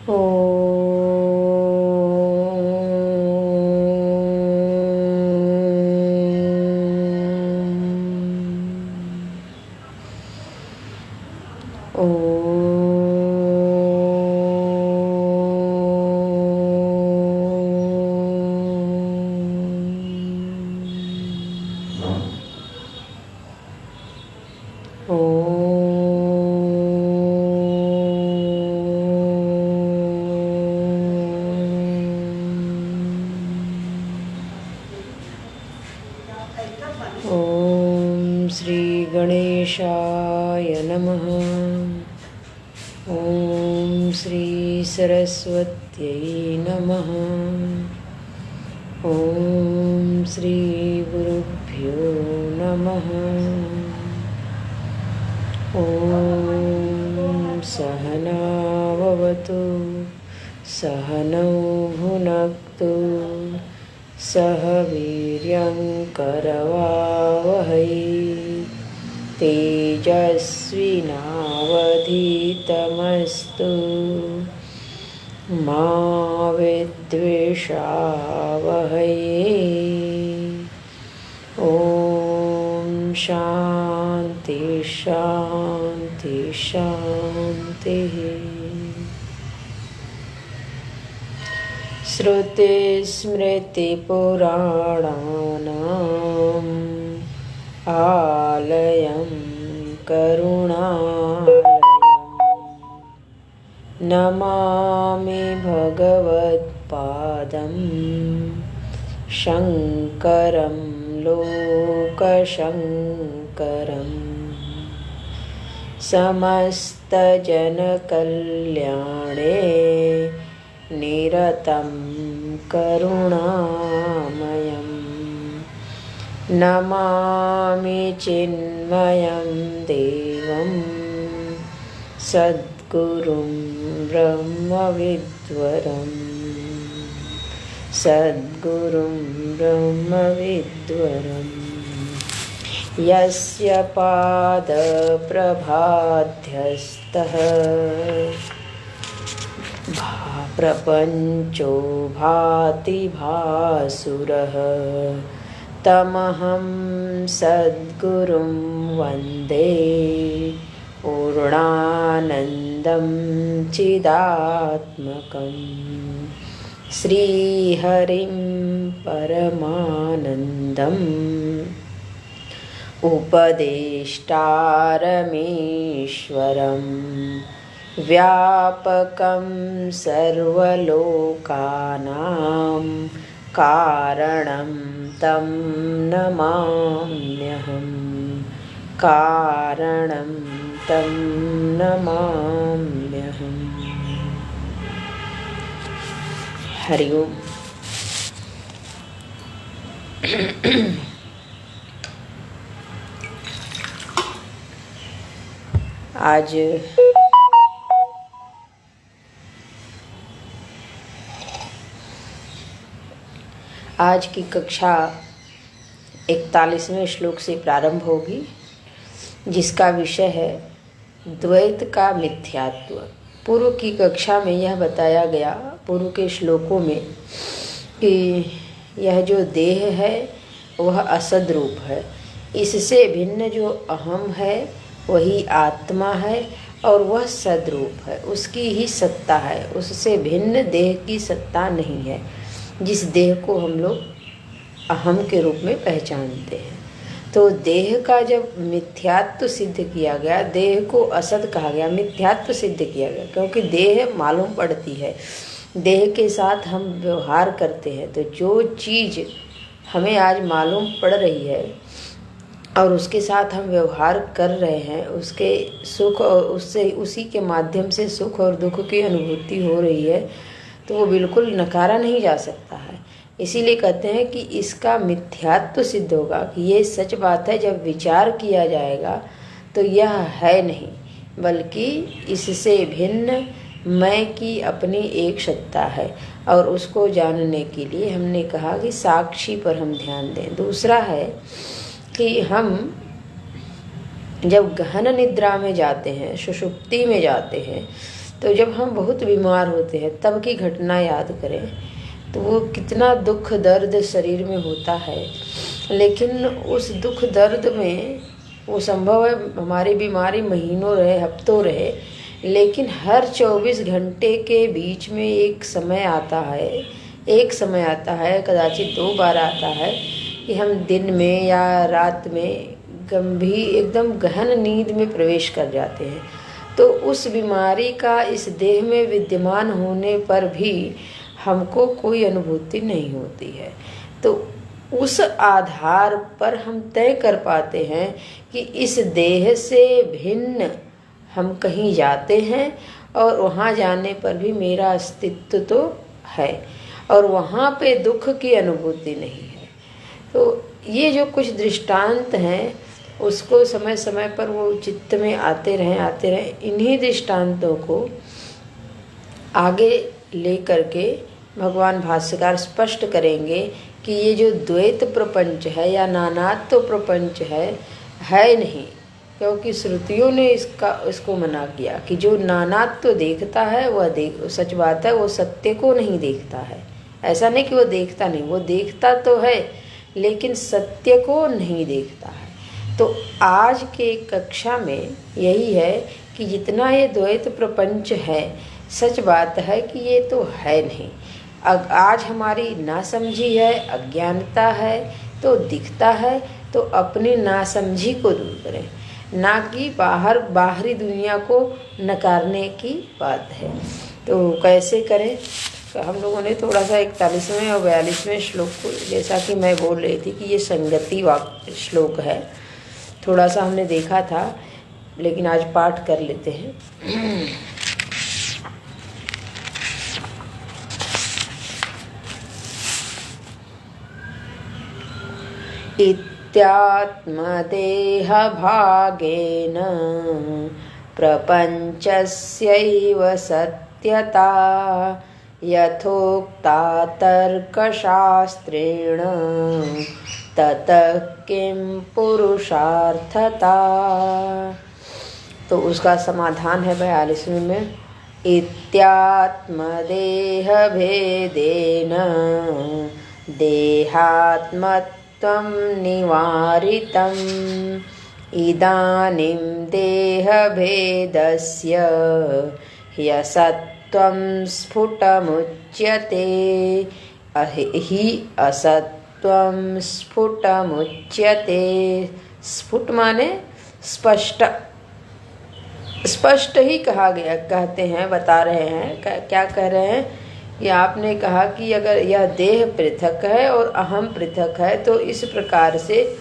ॐ श्री गणेशाय नमः। ॐ श्री सरस्वत्यै नमः। ॐ श्री गुरुभ्यो नमः। ॐ सहना भवतु सहनौ भुनक्तु सह वीर्यं करवावहै तेजस्विनावधीतमस्तु मा विद्विषावहै। ॐ शान्ति शान्ति शान्तिः। श्रुतिस्मृतिपुराणानाम् आलयं करुणालयं नमामि भगवत्पादं शङ्करं लोकशङ्करम्। समस्तजनकल्याणे निरतं करुणामयं नमामि चिन्मयं देवं सद्गुरुं ब्रह्मविद्वरम् सद्गुरुं ब्रह्मविद्वरम्। यस्य पादप्रभाध्यस्तः प्रपञ्चो भाति भासुरः तमहं सद्गुरुं वन्दे पूर्णानन्दं चिदात्मकं श्रीहरिं परमानन्दम् उपदेष्टारमीश्वरम् व्यापकं सर्वलोकानां कारणं तं नमाम्यहं कारणं तं नमाम्यहम्। हरि ओम। आज की कक्षा 41वें श्लोक से प्रारंभ होगी, जिसका विषय है द्वैत का मिथ्यात्व। पूर्व की कक्षा में यह बताया गया, पूर्व के श्लोकों में, कि यह जो देह है वह असद रूप है। इससे भिन्न जो अहम है वही आत्मा है और वह सद्रूप है, उसकी ही सत्ता है। उससे भिन्न देह की सत्ता नहीं है, जिस देह को हम लोग अहम के रूप में पहचानते हैं। तो देह का जब मिथ्यात्व सिद्ध किया गया, देह को असत कहा गया, मिथ्यात्व सिद्ध किया गया, क्योंकि देह मालूम पड़ती है, देह के साथ हम व्यवहार करते हैं। तो जो चीज़ हमें आज मालूम पड़ रही है और उसके साथ हम व्यवहार कर रहे हैं, उसके सुख और उससे उसी के माध्यम से सुख और दुख की अनुभूति हो रही है, तो वो बिल्कुल नकारा नहीं जा सकता है। इसीलिए कहते हैं कि इसका मिथ्यात्व सिद्ध होगा, कि ये सच बात है। जब विचार किया जाएगा तो यह है नहीं, बल्कि इससे भिन्न मैं की अपनी एक सत्ता है। और उसको जानने के लिए हमने कहा कि साक्षी पर हम ध्यान दें। दूसरा है कि हम जब गहन निद्रा में जाते हैं, सुषुप्ति में जाते हैं, तो जब हम बहुत बीमार होते हैं तब की घटना याद करें तो वो कितना दुख दर्द शरीर में होता है, लेकिन उस दुख दर्द में वो संभव है हमारी बीमारी महीनों रहे, हफ्तों रहे, लेकिन हर 24 घंटे के बीच में एक समय आता है, कदाचित 2 बार आता है कि हम दिन में या रात में गंभीर एकदम गहन नींद में प्रवेश कर जाते हैं। तो उस बीमारी का इस देह में विद्यमान होने पर भी हमको कोई अनुभूति नहीं होती है। तो उस आधार पर हम तय कर पाते हैं कि इस देह से भिन्न हम कहीं जाते हैं और वहाँ जाने पर भी मेरा अस्तित्व तो है और वहाँ पे दुख की अनुभूति नहीं है। तो ये जो कुछ दृष्टांत हैं उसको समय समय पर वो चित्त में आते रहें। इन्हीं दृष्टांतों को आगे ले करके भगवान भाष्यकार स्पष्ट करेंगे कि ये जो द्वैत प्रपंच है या नानात्व प्रपंच है नहीं, क्योंकि श्रुतियों ने इसको मना किया कि जो नानात्व देखता है वह सच बात है, वो सत्य को नहीं देखता है। ऐसा नहीं कि वो देखता नहीं, वो देखता तो है लेकिन सत्य को नहीं देखता है। तो आज के कक्षा में यही है कि जितना ये द्वैत प्रपंच है, सच बात है कि ये तो है नहीं। आज हमारी नासमझी है, अज्ञानता है, तो दिखता है, तो अपनी नासमझी को दूर करें, ना कि बाहरी दुनिया को नकारने की बात है। तो कैसे करें? तो हम लोगों ने थोड़ा सा 41वें और 42वें श्लोक को, जैसा कि मैं बोल रही थी कि ये संगति वाक्य श्लोक है, थोड़ा सा हमने देखा था, लेकिन आज पाठ कर लेते हैं। इत्यात्मदेहभागेन प्रपञ्चस्यैव सत्यता यथोक्ता तर्कशास्त्रेण ततः किं पुरुषार्थता। तो उसका समाधान है 42वें में, इत्यात्मदेहभेदेन देहात्मत्वं निवारितम् इदानीं देहभेदस्य ह्यसत्त्वं स्फुटमुच्यते हि असत्त्वं स्फुटमुच्यते। स्फुट माने स्पष्ट ही कहा गया, कहते हैं, बता रहे हैं। क्या कह रहे हैं कि आपने कहा कि अगर यह देह पृथक है और अहम पृथक है, तो इस प्रकार से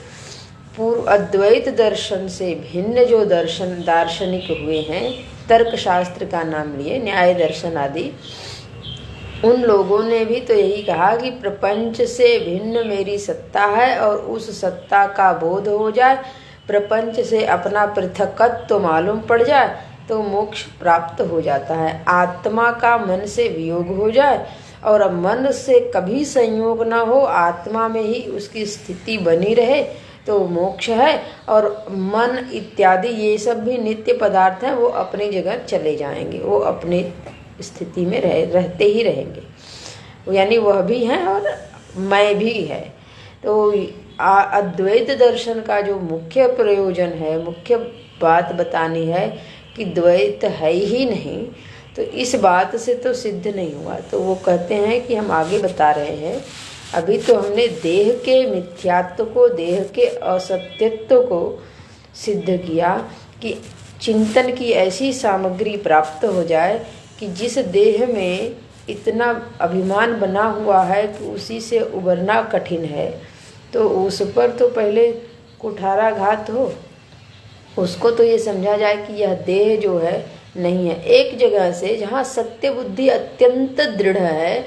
पूर्व अद्वैत दर्शन से भिन्न जो दार्शनिक हुए हैं, तर्क शास्त्र का नाम लिए, न्याय दर्शन आदि, उन लोगों ने भी तो यही कहा कि प्रपंच से भिन्न मेरी सत्ता है और उस सत्ता का बोध हो जाए, प्रपंच से अपना पृथकत्व मालूम पड़ जाए तो मोक्ष प्राप्त हो जाता है। आत्मा का मन से वियोग हो जाए और मन से कभी संयोग ना हो, आत्मा में ही उसकी स्थिति बनी रहे तो मोक्ष है। और मन इत्यादि ये सब भी नित्य पदार्थ हैं, वो अपनी जगह चले जाएंगे, वो अपनी स्थिति में रहते ही रहेंगे, यानी वह भी हैं और मैं भी है। तो अद्वैत दर्शन का जो मुख्य प्रयोजन है, मुख्य बात बतानी है कि द्वैत है ही नहीं, तो इस बात से तो सिद्ध नहीं हुआ। तो वो कहते हैं कि हम आगे बता रहे हैं, अभी तो हमने देह के मिथ्यात्व को, देह के असत्यत्व को सिद्ध किया कि चिंतन की ऐसी सामग्री प्राप्त हो जाए कि जिस देह में इतना अभिमान बना हुआ है कि उसी से उबरना कठिन है, तो उस पर तो पहले कुठाराघात हो, उसको तो ये समझा जाए कि यह देह जो है नहीं है। एक जगह से जहाँ सत्य बुद्धि अत्यंत दृढ़ है,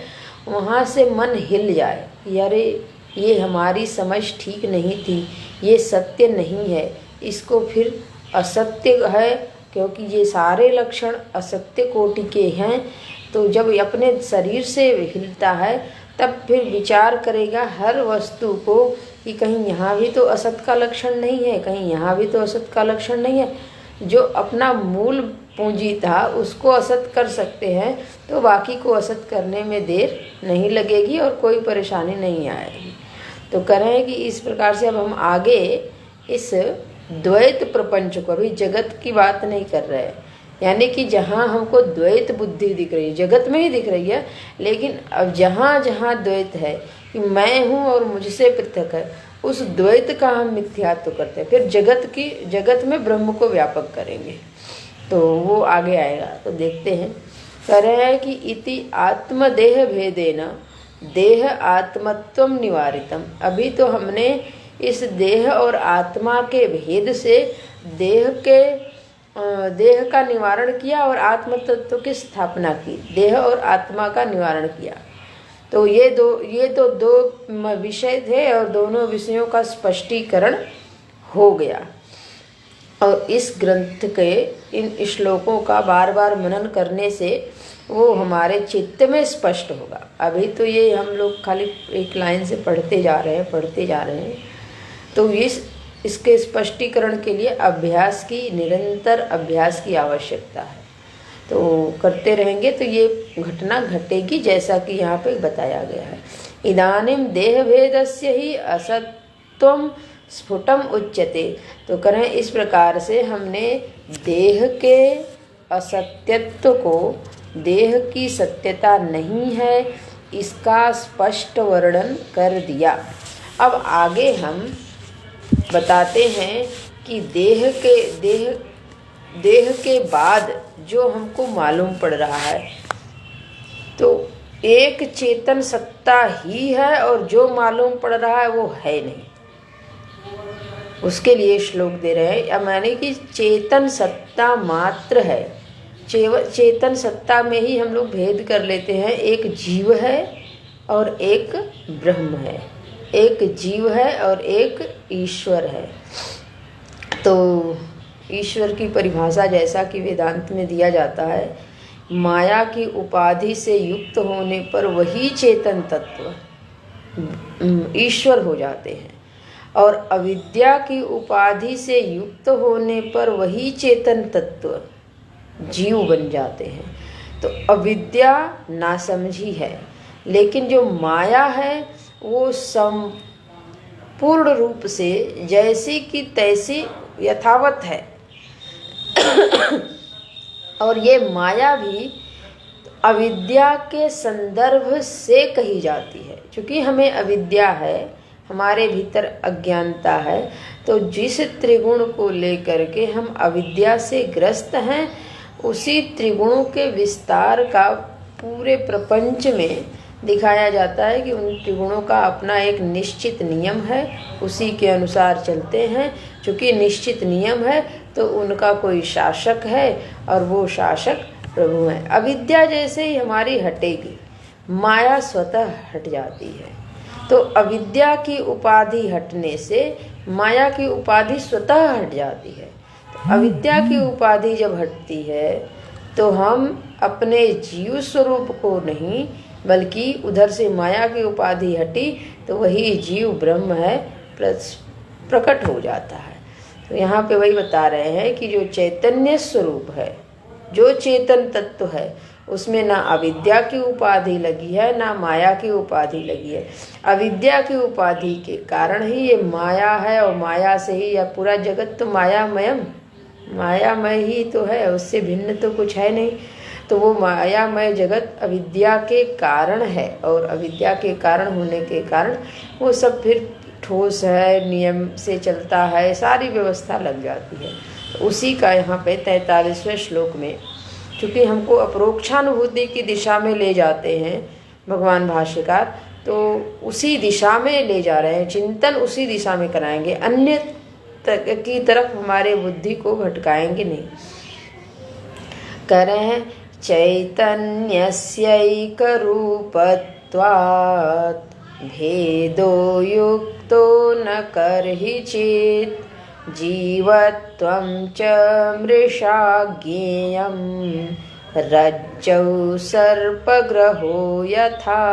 वहाँ से मन हिल जाए, अरे ये हमारी समझ ठीक नहीं थी, ये सत्य नहीं है, इसको फिर असत्य है, क्योंकि ये सारे लक्षण असत्य कोटि के हैं। तो जब अपने शरीर से हिलता है तब फिर विचार करेगा हर वस्तु को कि कहीं यहाँ भी तो असत का लक्षण नहीं है, कहीं यहाँ भी तो असत का लक्षण नहीं है। जो अपना मूल पूंजी था उसको असत कर सकते हैं, तो बाकी को असत करने में देर नहीं लगेगी और कोई परेशानी नहीं आएगी। तो कह रहे हैं कि इस प्रकार से अब हम आगे इस द्वैत प्रपंच को, अभी जगत की बात नहीं कर रहे हैं, यानी कि जहाँ हमको द्वैत बुद्धि दिख रही है, जगत में ही दिख रही है, लेकिन अब जहाँ जहाँ द्वैत है कि मैं हूँ और मुझसे पृथक है, उस द्वैत का हम मिथ्यात्व करते हैं। फिर जगत में ब्रह्म को व्यापक करेंगे, तो वो आगे आएगा। तो देखते हैं, कह रहे हैं कि इति आत्मदेह भेदेन देह आत्मत्वम निवारितम। अभी तो हमने इस देह और आत्मा के भेद से देह का निवारण किया और आत्म तत्व की स्थापना की, देह और आत्मा का निवारण किया। तो ये दो विषय थे और दोनों विषयों का स्पष्टीकरण हो गया। और इस ग्रंथ के इन श्लोकों का बार बार मनन करने से वो हमारे चित्त में स्पष्ट होगा। अभी तो ये हम लोग खाली एक लाइन से पढ़ते जा रहे हैं, तो इसके स्पष्टीकरण के लिए निरंतर अभ्यास की आवश्यकता है। तो करते रहेंगे तो ये घटना घटेगी, जैसा कि यहाँ पे बताया गया है। इदानीम देह भेदस्य ही असत्वम स्फुटम उच्यते। तो करें इस प्रकार से हमने देह के असत्यत्व को, देह की सत्यता नहीं है, इसका स्पष्ट वर्णन कर दिया। अब आगे हम बताते हैं कि देह के बाद जो हमको मालूम पड़ रहा है, तो एक चेतन सत्ता ही है और जो मालूम पड़ रहा है वो है नहीं। उसके लिए श्लोक दे रहे हैं, माने कि चेतन सत्ता मात्र है। चेतन सत्ता में ही हम लोग भेद कर लेते हैं, एक जीव है और एक ब्रह्म है, एक जीव है और एक ईश्वर है। तो ईश्वर की परिभाषा जैसा कि वेदांत में दिया जाता है, माया की उपाधि से युक्त होने पर वही चेतन तत्व ईश्वर हो जाते हैं, और अविद्या की उपाधि से युक्त होने पर वही चेतन तत्व जीव बन जाते हैं। तो अविद्या नासमझी है, लेकिन जो माया है वो संपूर्ण रूप से जैसी की तैसी यथावत है। और ये माया भी अविद्या के संदर्भ से कही जाती है, क्योंकि हमें अविद्या है, हमारे भीतर अज्ञानता है। तो जिस त्रिगुण को लेकर के हम अविद्या से ग्रस्त हैं, उसी त्रिगुणों के विस्तार का पूरे प्रपंच में दिखाया जाता है कि उन त्रिगुणों का अपना एक निश्चित नियम है, उसी के अनुसार चलते हैं। चूँकि निश्चित नियम है तो उनका कोई शासक है और वो शासक प्रभु है। अविद्या जैसे ही हमारी हटेगी, माया स्वतः हट जाती है। तो अविद्या की उपाधि हटने से माया की उपाधि स्वतः हट जाती है। तो अविद्या की उपाधि जब हटती है तो हम अपने जीव स्वरूप को नहीं, बल्कि उधर से माया की उपाधि हटी तो वही जीव ब्रह्म है, प्रकट हो जाता है। तो यहाँ पे वही बता रहे हैं कि जो चैतन्य स्वरूप है, जो चेतन तत्व है, उसमें ना अविद्या की उपाधि लगी है, ना माया की उपाधि लगी है। अविद्या की उपाधि के कारण ही ये माया है, और माया से ही यह पूरा जगत तो मायामय ही तो है, उससे भिन्न तो कुछ है नहीं। तो वो मायामय जगत अविद्या के कारण है, और अविद्या के कारण होने के कारण वो सब फिर ठोस है, नियम से चलता है, सारी व्यवस्था लग जाती है। तो उसी का यहाँ पे 43वें श्लोक में, चूँकि हमको अपरोक्षानुभूति की दिशा में ले जाते हैं भगवान भाष्यकार, तो उसी दिशा में ले जा रहे हैं, चिंतन उसी दिशा में कराएंगे, अन्य की तरफ हमारे बुद्धि को भटकाएंगे नहीं। कह रहे हैं चैतन्यस्यैकरूपत्वात् भेदो युक्तो न कर्हि चेत् जीवत्वं च मृषा ज्ञेयं रज्जौ सर्पग्रहो यथा।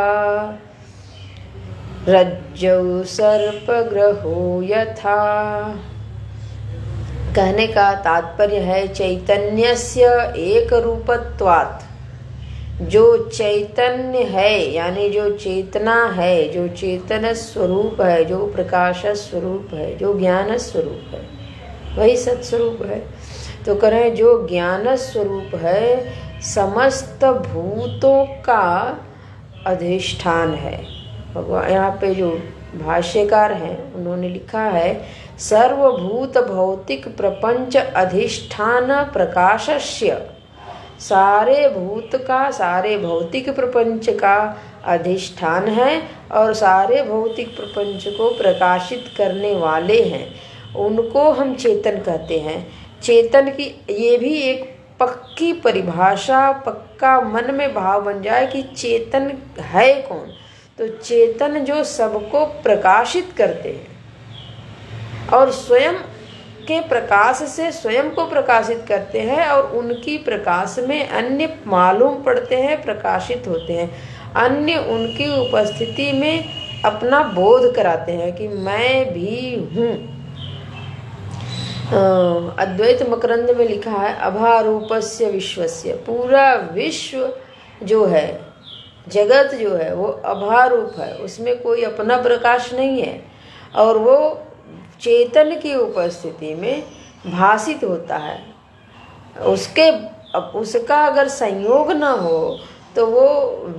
कहने का तात्पर्य है चैतन्यस्य एक रूपत्वात्, जो चैतन्य है यानी जो चेतना है, जो चेतन स्वरूप है, जो प्रकाश स्वरूप है, जो ज्ञान स्वरूप है, वही सत्स्वरूप है। तो करें जो ज्ञान स्वरूप है समस्त भूतों का अधिष्ठान है। भगवान यहाँ पे जो भाष्यकार हैं उन्होंने लिखा है सर्वभूत भौतिक प्रपंच अधिष्ठान प्रकाशस्य, सारे भूत का, सारे भौतिक प्रपंच का अधिष्ठान है और सारे भौतिक प्रपंच को प्रकाशित करने वाले हैं, उनको हम चेतन कहते हैं। चेतन की ये भी एक पक्की परिभाषा, पक्का मन में भाव बन जाए कि चेतन है कौन। तो चेतन जो सबको प्रकाशित करते हैं और स्वयं के प्रकाश से स्वयं को प्रकाशित करते हैं और उनकी प्रकाश में अन्य मालूम पड़ते हैं, प्रकाशित होते हैं। अन्य उनकी उपस्थिति में अपना बोध कराते हैं कि मैं भी हूँ। अद्वैत मकरंद में लिखा है अभारूपस्य विश्वस्य, पूरा विश्व जो है, जगत जो है वो अभारूप है, उसमें कोई अपना प्रकाश नहीं है और वो चेतन की उपस्थिति में भासित होता है। उसका अगर संयोग न हो तो वो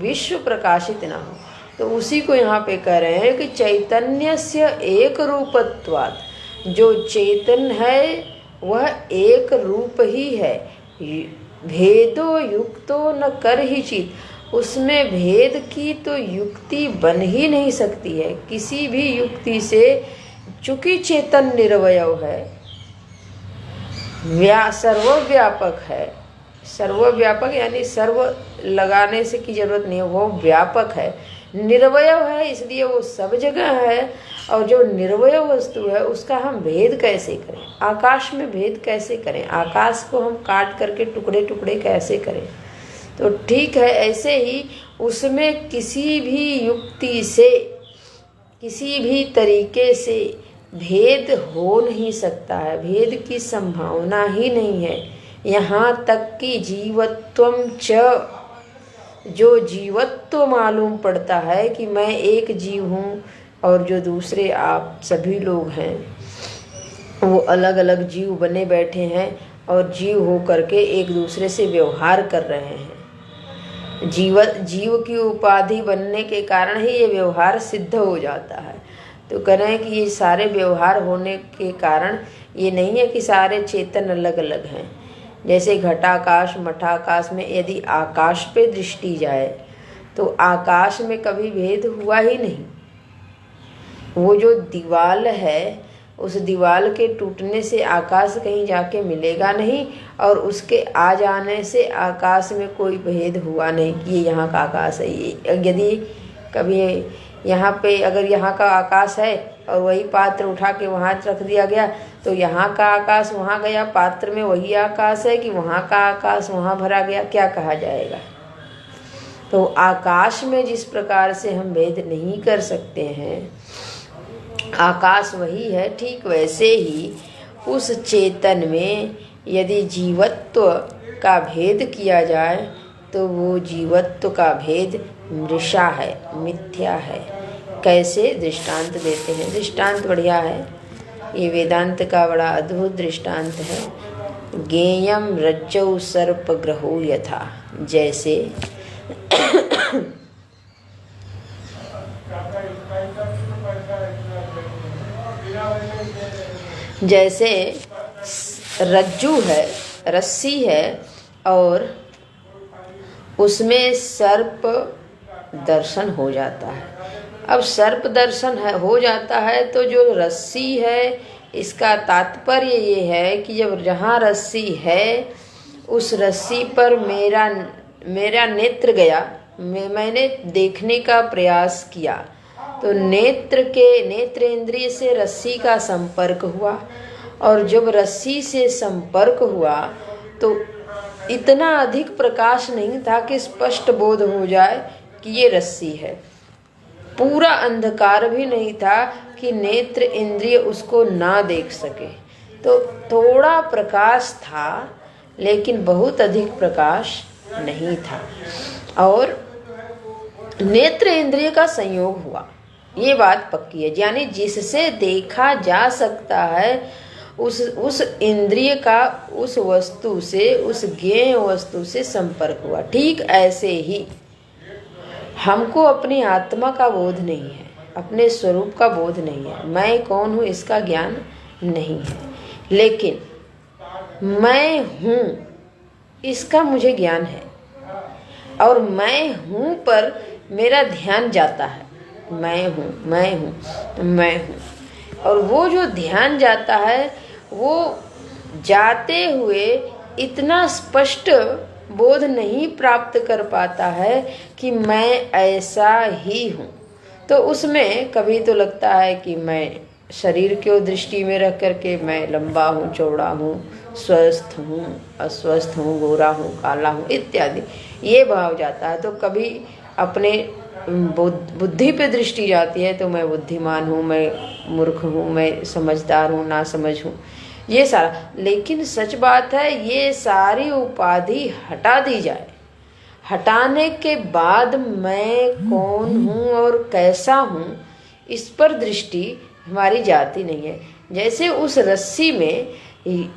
विश्व प्रकाशित ना हो। तो उसी को यहाँ पे कह रहे हैं कि चैतन्यस्य एक रूपत्वात्, जो चेतन है वह एक रूप ही है। भेदो युक्तो न कर ही चित, उसमें भेद की तो युक्ति बन ही नहीं सकती है किसी भी युक्ति से, चूंकि चेतन निर्वयव है, सर्वव्यापक है। सर्वव्यापक यानी सर्व लगाने से की जरूरत नहीं है, वो व्यापक है। निर्वयव है इसलिए वो सब जगह है। और जो निर्वय वस्तु है उसका हम भेद कैसे करें? आकाश में भेद कैसे करें? आकाश को हम काट करके टुकड़े टुकड़े कैसे करें? तो ठीक है, ऐसे ही उसमें किसी भी युक्ति से, किसी भी तरीके से भेद हो नहीं सकता है, भेद की संभावना ही नहीं है। यहाँ तक कि जीवत्वम च, जो जीवत्व मालूम पड़ता है कि मैं एक जीव हूँ और जो दूसरे आप सभी लोग हैं वो अलग अलग जीव बने बैठे हैं और जीव हो करके एक दूसरे से व्यवहार कर रहे हैं। जीव की उपाधि बनने के कारण ही ये व्यवहार सिद्ध हो जाता है। तो कह रहे हैं कि ये सारे व्यवहार होने के कारण ये नहीं है कि सारे चेतन अलग अलग हैं। जैसे घटाकाश मठाकाश में यदि आकाश पे दृष्टि जाए तो आकाश में कभी भेद हुआ ही नहीं। वो जो दीवाल है उस दीवाल के टूटने से आकाश कहीं जाके मिलेगा नहीं और उसके आ जाने से आकाश में कोई भेद हुआ नहीं कि ये यहाँ का आकाश है। ये यदि कभी यहाँ पे अगर यहाँ का आकाश है और वही पात्र उठा के वहाँ रख दिया गया तो यहाँ का आकाश वहाँ गया, पात्र में वही आकाश है कि वहाँ का आकाश वहाँ भरा गया, क्या कहा जाएगा? तो आकाश में जिस प्रकार से हम भेद नहीं कर सकते हैं, आकाश वही है, ठीक वैसे ही उस चेतन में यदि जीवत्व का भेद किया जाए तो वो जीवत्व का भेद मृषा है, मिथ्या है। कैसे? दृष्टांत देते हैं। दृष्टांत बढ़िया है, ये वेदांत का बड़ा अद्भुत दृष्टांत है। ज्ञेयम रज्जौ सर्प ग्रहो यथा, जैसे जैसे रज्जू है, रस्सी है और उसमें सर्प दर्शन हो जाता है। अब सर्प दर्शन हो जाता है तो जो रस्सी है, इसका तात्पर्य ये है कि जब जहाँ रस्सी है उस रस्सी पर मेरा नेत्र गया, मैंने देखने का प्रयास किया तो नेत्र इंद्रिय से रस्सी का संपर्क हुआ और जब रस्सी से संपर्क हुआ तो इतना अधिक प्रकाश नहीं था कि स्पष्ट बोध हो जाए कि ये रस्सी है। पूरा अंधकार भी नहीं था कि नेत्र इंद्रिय उसको ना देख सके। तो थोड़ा प्रकाश था, लेकिन बहुत अधिक प्रकाश नहीं था। और नेत्र इंद्रिय का संयोग हुआ, ये बात पक्की है। यानी जिससे देखा जा सकता है उस इंद्रिय का उस वस्तु से, उस ज्ञेय वस्तु से संपर्क हुआ। ठीक ऐसे ही हमको अपनी आत्मा का बोध नहीं है, अपने स्वरूप का बोध नहीं है, मैं कौन हूँ इसका ज्ञान नहीं है, लेकिन मैं हूँ इसका मुझे ज्ञान है। और मैं हूँ पर मेरा ध्यान जाता है, मैं हूँ मैं हूँ मैं हूँ। और वो जो ध्यान जाता है, वो जाते हुए इतना स्पष्ट बोध नहीं प्राप्त कर पाता है कि मैं ऐसा ही हूँ। तो उसमें कभी तो लगता है कि मैं शरीर को दृष्टि में रख करके मैं लंबा हूँ, चौड़ा हूँ, स्वस्थ हूँ, अस्वस्थ हूँ, गोरा हूँ, काला हूँ इत्यादि, ये भाव जाता है। तो कभी अपने बुद्धि पे दृष्टि जाती है तो मैं बुद्धिमान हूँ, मैं मूर्ख हूँ, मैं समझदार हूँ, ना समझ हूँ, ये सारा। लेकिन सच बात है, ये सारी उपाधि हटा दी जाए, हटाने के बाद मैं कौन हूँ और कैसा हूँ, इस पर दृष्टि हमारी जाती नहीं है। जैसे उस रस्सी में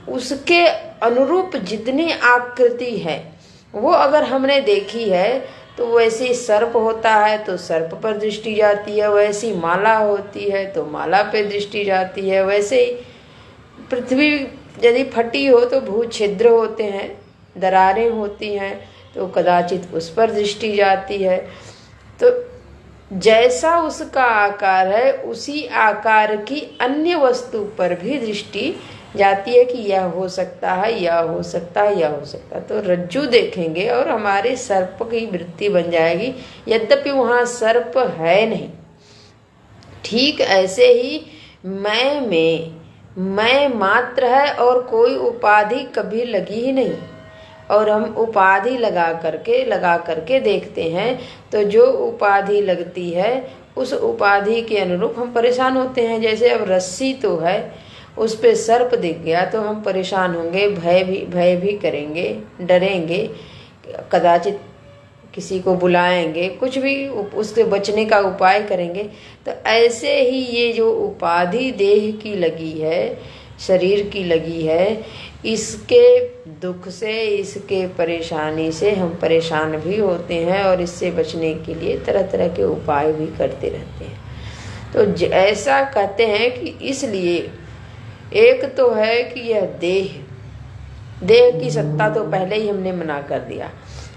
उसके अनुरूप जितनी आकृति है वो अगर हमने देखी है, तो वैसे सर्प होता है तो सर्प पर दृष्टि जाती है, वैसी माला होती है तो माला पे दृष्टि जाती है, वैसे ही पृथ्वी यदि फटी हो तो भू छिद्र होते हैं, दरारें होती हैं तो कदाचित उस पर दृष्टि जाती है। तो जैसा उसका आकार है उसी आकार की अन्य वस्तु पर भी दृष्टि जाती है कि यह हो सकता है, यह हो सकता है, यह हो सकता है। तो रज्जू देखेंगे और हमारे सर्प की वृत्ति बन जाएगी, यद्यपि वहाँ सर्प है नहीं। ठीक ऐसे ही मैं मात्र है और कोई उपाधि कभी लगी ही नहीं। और हम उपाधि लगा करके देखते हैं, तो जो उपाधि लगती है उस उपाधि के अनुरूप हम परेशान होते हैं। जैसे अब रस्सी तो है, उस पे सर्प दिख गया तो हम परेशान होंगे, भय भी करेंगे, डरेंगे, कदाचित किसी को बुलाएंगे, कुछ भी उसके बचने का उपाय करेंगे। तो ऐसे ही ये जो उपाधि देह की लगी है, शरीर की लगी है, इसके दुख से, इसके परेशानी से हम परेशान भी होते हैं और इससे बचने के लिए तरह तरह के उपाय भी करते रहते हैं। तो ऐसा कहते हैं कि इसलिए एक तो है कि यह देह की सत्ता तो पहले ही हमने मना कर दिया,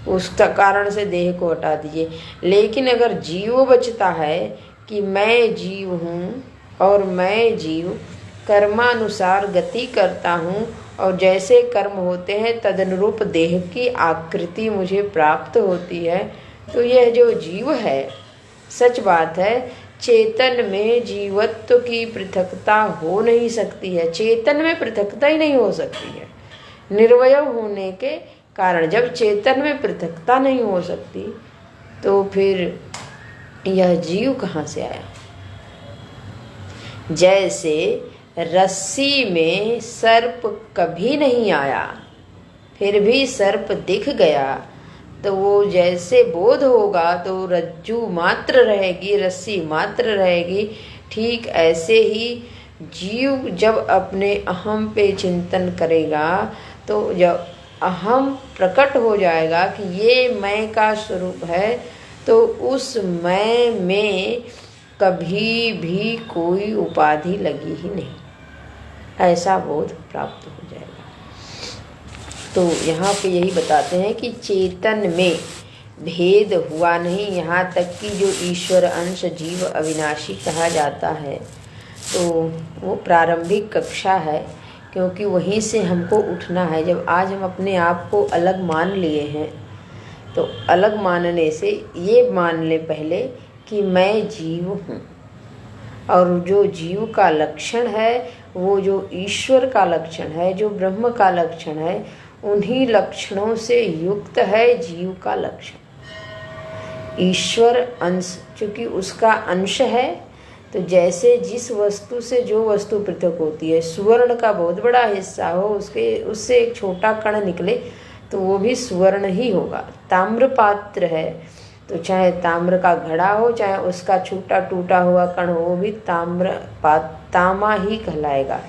उस कारण से देह को हटा दीजिए। लेकिन अगर जीव बचता है कि मैं जीव हूँ और मैं जीव कर्मानुसार गति करता हूँ और जैसे कर्म होते हैं तदनुरूप देह की आकृति मुझे प्राप्त होती है, तो यह जो जीव है, सच बात है, चेतन में जीवत्व की पृथकता हो नहीं सकती है। चेतन में पृथकता ही नहीं हो सकती है निर्वय होने के कारण। जब चेतन में पृथकता नहीं हो सकती तो फिर यह जीव कहाँ से आया। जैसे रस्सी में सर्प कभी नहीं आया, फिर भी सर्प दिख गया, तो वो जैसे बोध होगा तो रज्जू मात्र रहेगी, रस्सी मात्र रहेगी। ठीक ऐसे ही जीव जब अपने अहम पे चिंतन करेगा तो जब अहम प्रकट हो जाएगा कि ये मैं का स्वरूप है, तो उस मैं में कभी भी कोई उपाधि लगी ही नहीं, ऐसा बोध प्राप्त हो जाएगा। तो यहाँ पे यही बताते हैं कि चेतन में भेद हुआ नहीं, यहाँ तक कि जो ईश्वर अंश जीव अविनाशी कहा जाता है, तो वो प्रारंभिक कक्षा है, क्योंकि वहीं से हमको उठना है। जब आज हम अपने आप को अलग मान लिए हैं, तो अलग मानने से ये मान ले पहले कि मैं जीव हूँ, और जो जीव का लक्षण है, वो जो ईश्वर का लक्षण है, जो ब्रह्म का लक्षण है, उन्हीं लक्षणों से युक्त है जीव का लक्षण। ईश्वर अंश, चूँकि उसका अंश है, तो जैसे जिस वस्तु से जो वस्तु पृथक होती है, सुवर्ण का बहुत बड़ा हिस्सा हो, उससे एक छोटा कण निकले तो वो भी सुवर्ण ही होगा। ताम्र पात्र है तो चाहे ताम्र का घड़ा हो, चाहे उसका छोटा टूटा हुआ कण हो, वो भी तामा ही कहलाएगा।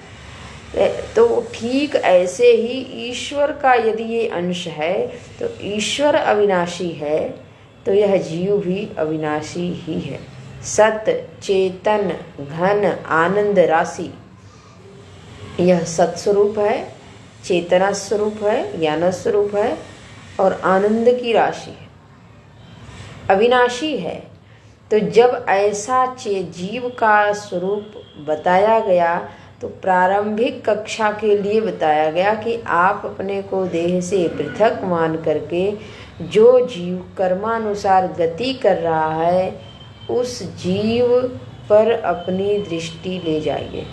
तो ठीक ऐसे ही ईश्वर का यदि ये अंश है तो ईश्वर अविनाशी है, तो यह जीव भी अविनाशी ही है। सत, चेतन, घन, आनंद राशि, यह सत्स्वरूप है, चेतना स्वरूप है, ज्ञान स्वरूप है और आनंद की राशि है, अविनाशी है। तो जब ऐसा जीव का स्वरूप बताया गया तो प्रारंभिक कक्षा के लिए बताया गया कि आप अपने को देह से पृथक मान करके जो जीव कर्मानुसार गति कर रहा है उस जीव पर अपनी दृष्टि ले जाइए,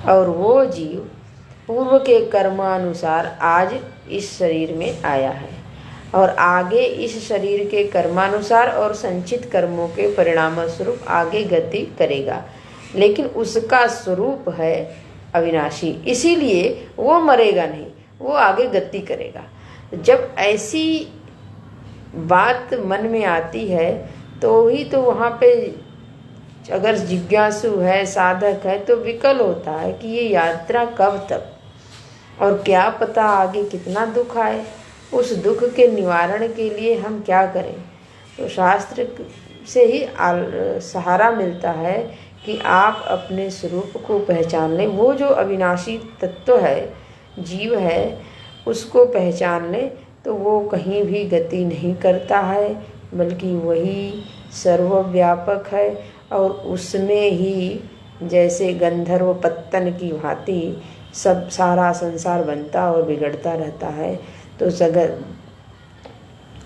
और वो जीव पूर्व के कर्मानुसार आज इस शरीर में आया है और आगे इस शरीर के कर्मानुसार और संचित कर्मों के परिणाम स्वरूप आगे गति करेगा, लेकिन उसका स्वरूप है अविनाशी, इसीलिए वो मरेगा नहीं, वो आगे गति करेगा। जब ऐसी बात मन में आती है तो ही तो वहाँ पे अगर जिज्ञासु है, साधक है, तो विकल होता है कि ये यात्रा कब तक और क्या पता आगे कितना दुख आए, उस दुख के निवारण के लिए हम क्या करें। तो शास्त्र से ही सहारा मिलता है कि आप अपने स्वरूप को पहचान लें। वो जो अविनाशी तत्व है, जीव है, उसको पहचान लें तो वो कहीं भी गति नहीं करता है, बल्कि वही सर्वव्यापक है और उसमें ही जैसे गंधर्व पत्तन की भांति सब सारा संसार बनता और बिगड़ता रहता है। तो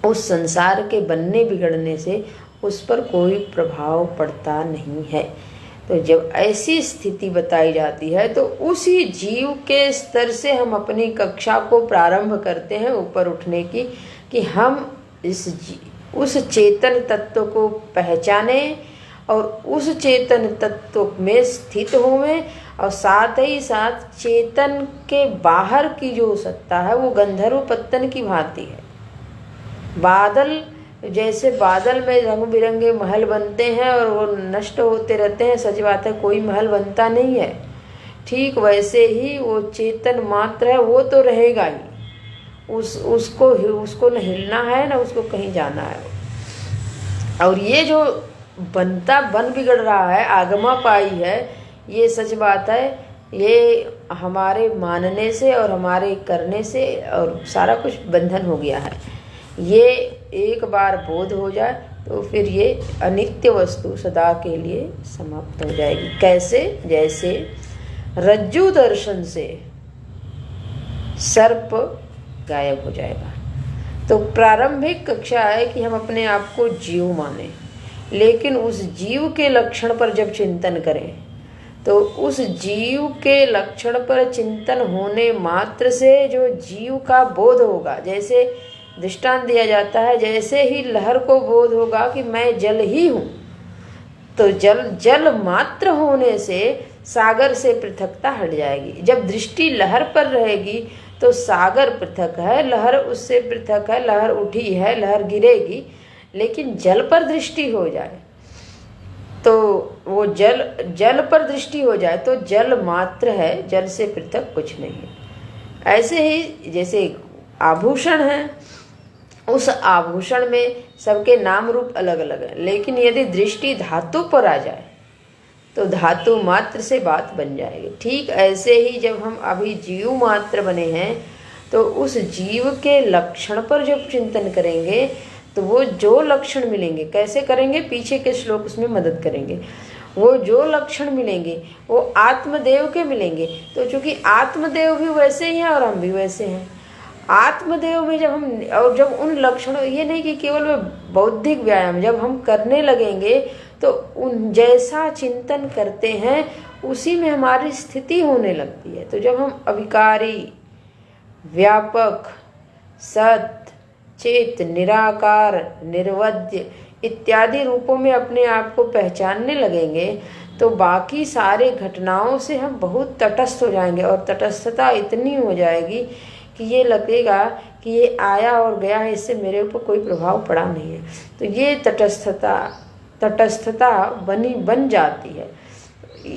उस संसार के बनने बिगड़ने से उस पर कोई प्रभाव पड़ता नहीं है। तो जब ऐसी स्थिति बताई जाती है तो उसी जीव के स्तर से हम अपनी कक्षा को प्रारंभ करते हैं ऊपर उठने की, कि हम उस चेतन तत्व को पहचाने और उस चेतन तत्व में स्थित होवें, और साथ ही साथ चेतन के बाहर की जो सत्ता है वो गंधर्व पत्तन की भांति है। बादल, जैसे बादल में रंग बिरंगे महल बनते हैं और वो नष्ट होते रहते हैं, सच बात है कोई महल बनता नहीं है, ठीक वैसे ही वो चेतन मात्र है, वो तो रहेगा ही, उसको न हिलना है न उसको कहीं जाना है। और ये जो बन बिगड़ रहा है, आगमा पाई है, ये सच बात है, ये हमारे मानने से और हमारे करने से और सारा कुछ बंधन हो गया है। ये एक बार बोध हो जाए तो फिर ये अनित्य वस्तु सदा के लिए समाप्त हो जाएगी। कैसे? जैसे रज्जु दर्शन से सर्प गायब हो जाएगा। तो प्रारंभिक कक्षा है कि हम अपने आप को जीव माने, लेकिन उस जीव के लक्षण पर जब चिंतन करें तो उस जीव के लक्षण पर चिंतन होने मात्र से जो जीव का बोध होगा, जैसे दृष्टांत दिया जाता है, जैसे ही लहर को बोध होगा कि मैं जल ही हूँ, तो जल मात्र होने से सागर से पृथकता हट जाएगी। जब दृष्टि लहर पर रहेगी तो सागर पृथक है, लहर उससे पृथक है, लहर उठी है, लहर गिरेगी, लेकिन जल पर दृष्टि हो जाए तो वो जल पर दृष्टि हो जाए तो जल मात्र है, जल से पृथक कुछ नहीं है। ऐसे ही जैसे आभूषण है, उस आभूषण में सबके नाम रूप अलग अलग है, लेकिन यदि दृष्टि धातु पर आ जाए तो धातु मात्र से बात बन जाएगी। ठीक ऐसे ही जब हम अभी जीव मात्र बने हैं तो उस जीव के लक्षण पर जब चिंतन करेंगे तो वो जो लक्षण मिलेंगे, कैसे करेंगे, पीछे के श्लोक उसमें मदद करेंगे। वो जो लक्षण मिलेंगे वो आत्मदेव के मिलेंगे। तो चूंकि आत्मदेव भी वैसे ही हैं और हम भी वैसे हैं, आत्मदेव में जब उन लक्षणों, ये नहीं कि केवल बौद्धिक व्यायाम, जब हम करने लगेंगे तो उन जैसा चिंतन करते हैं उसी में हमारी स्थिति होने लगती है। तो जब हम अविकारी, व्यापक, सत, चेत, निराकार, निर्वध्य इत्यादि रूपों में अपने आप को पहचानने लगेंगे तो बाकी सारे घटनाओं से हम बहुत तटस्थ हो जाएंगे, और तटस्थता इतनी हो जाएगी कि ये लगेगा कि ये आया और गया है, इससे मेरे ऊपर कोई प्रभाव पड़ा नहीं है। तो ये तटस्थता बन जाती है।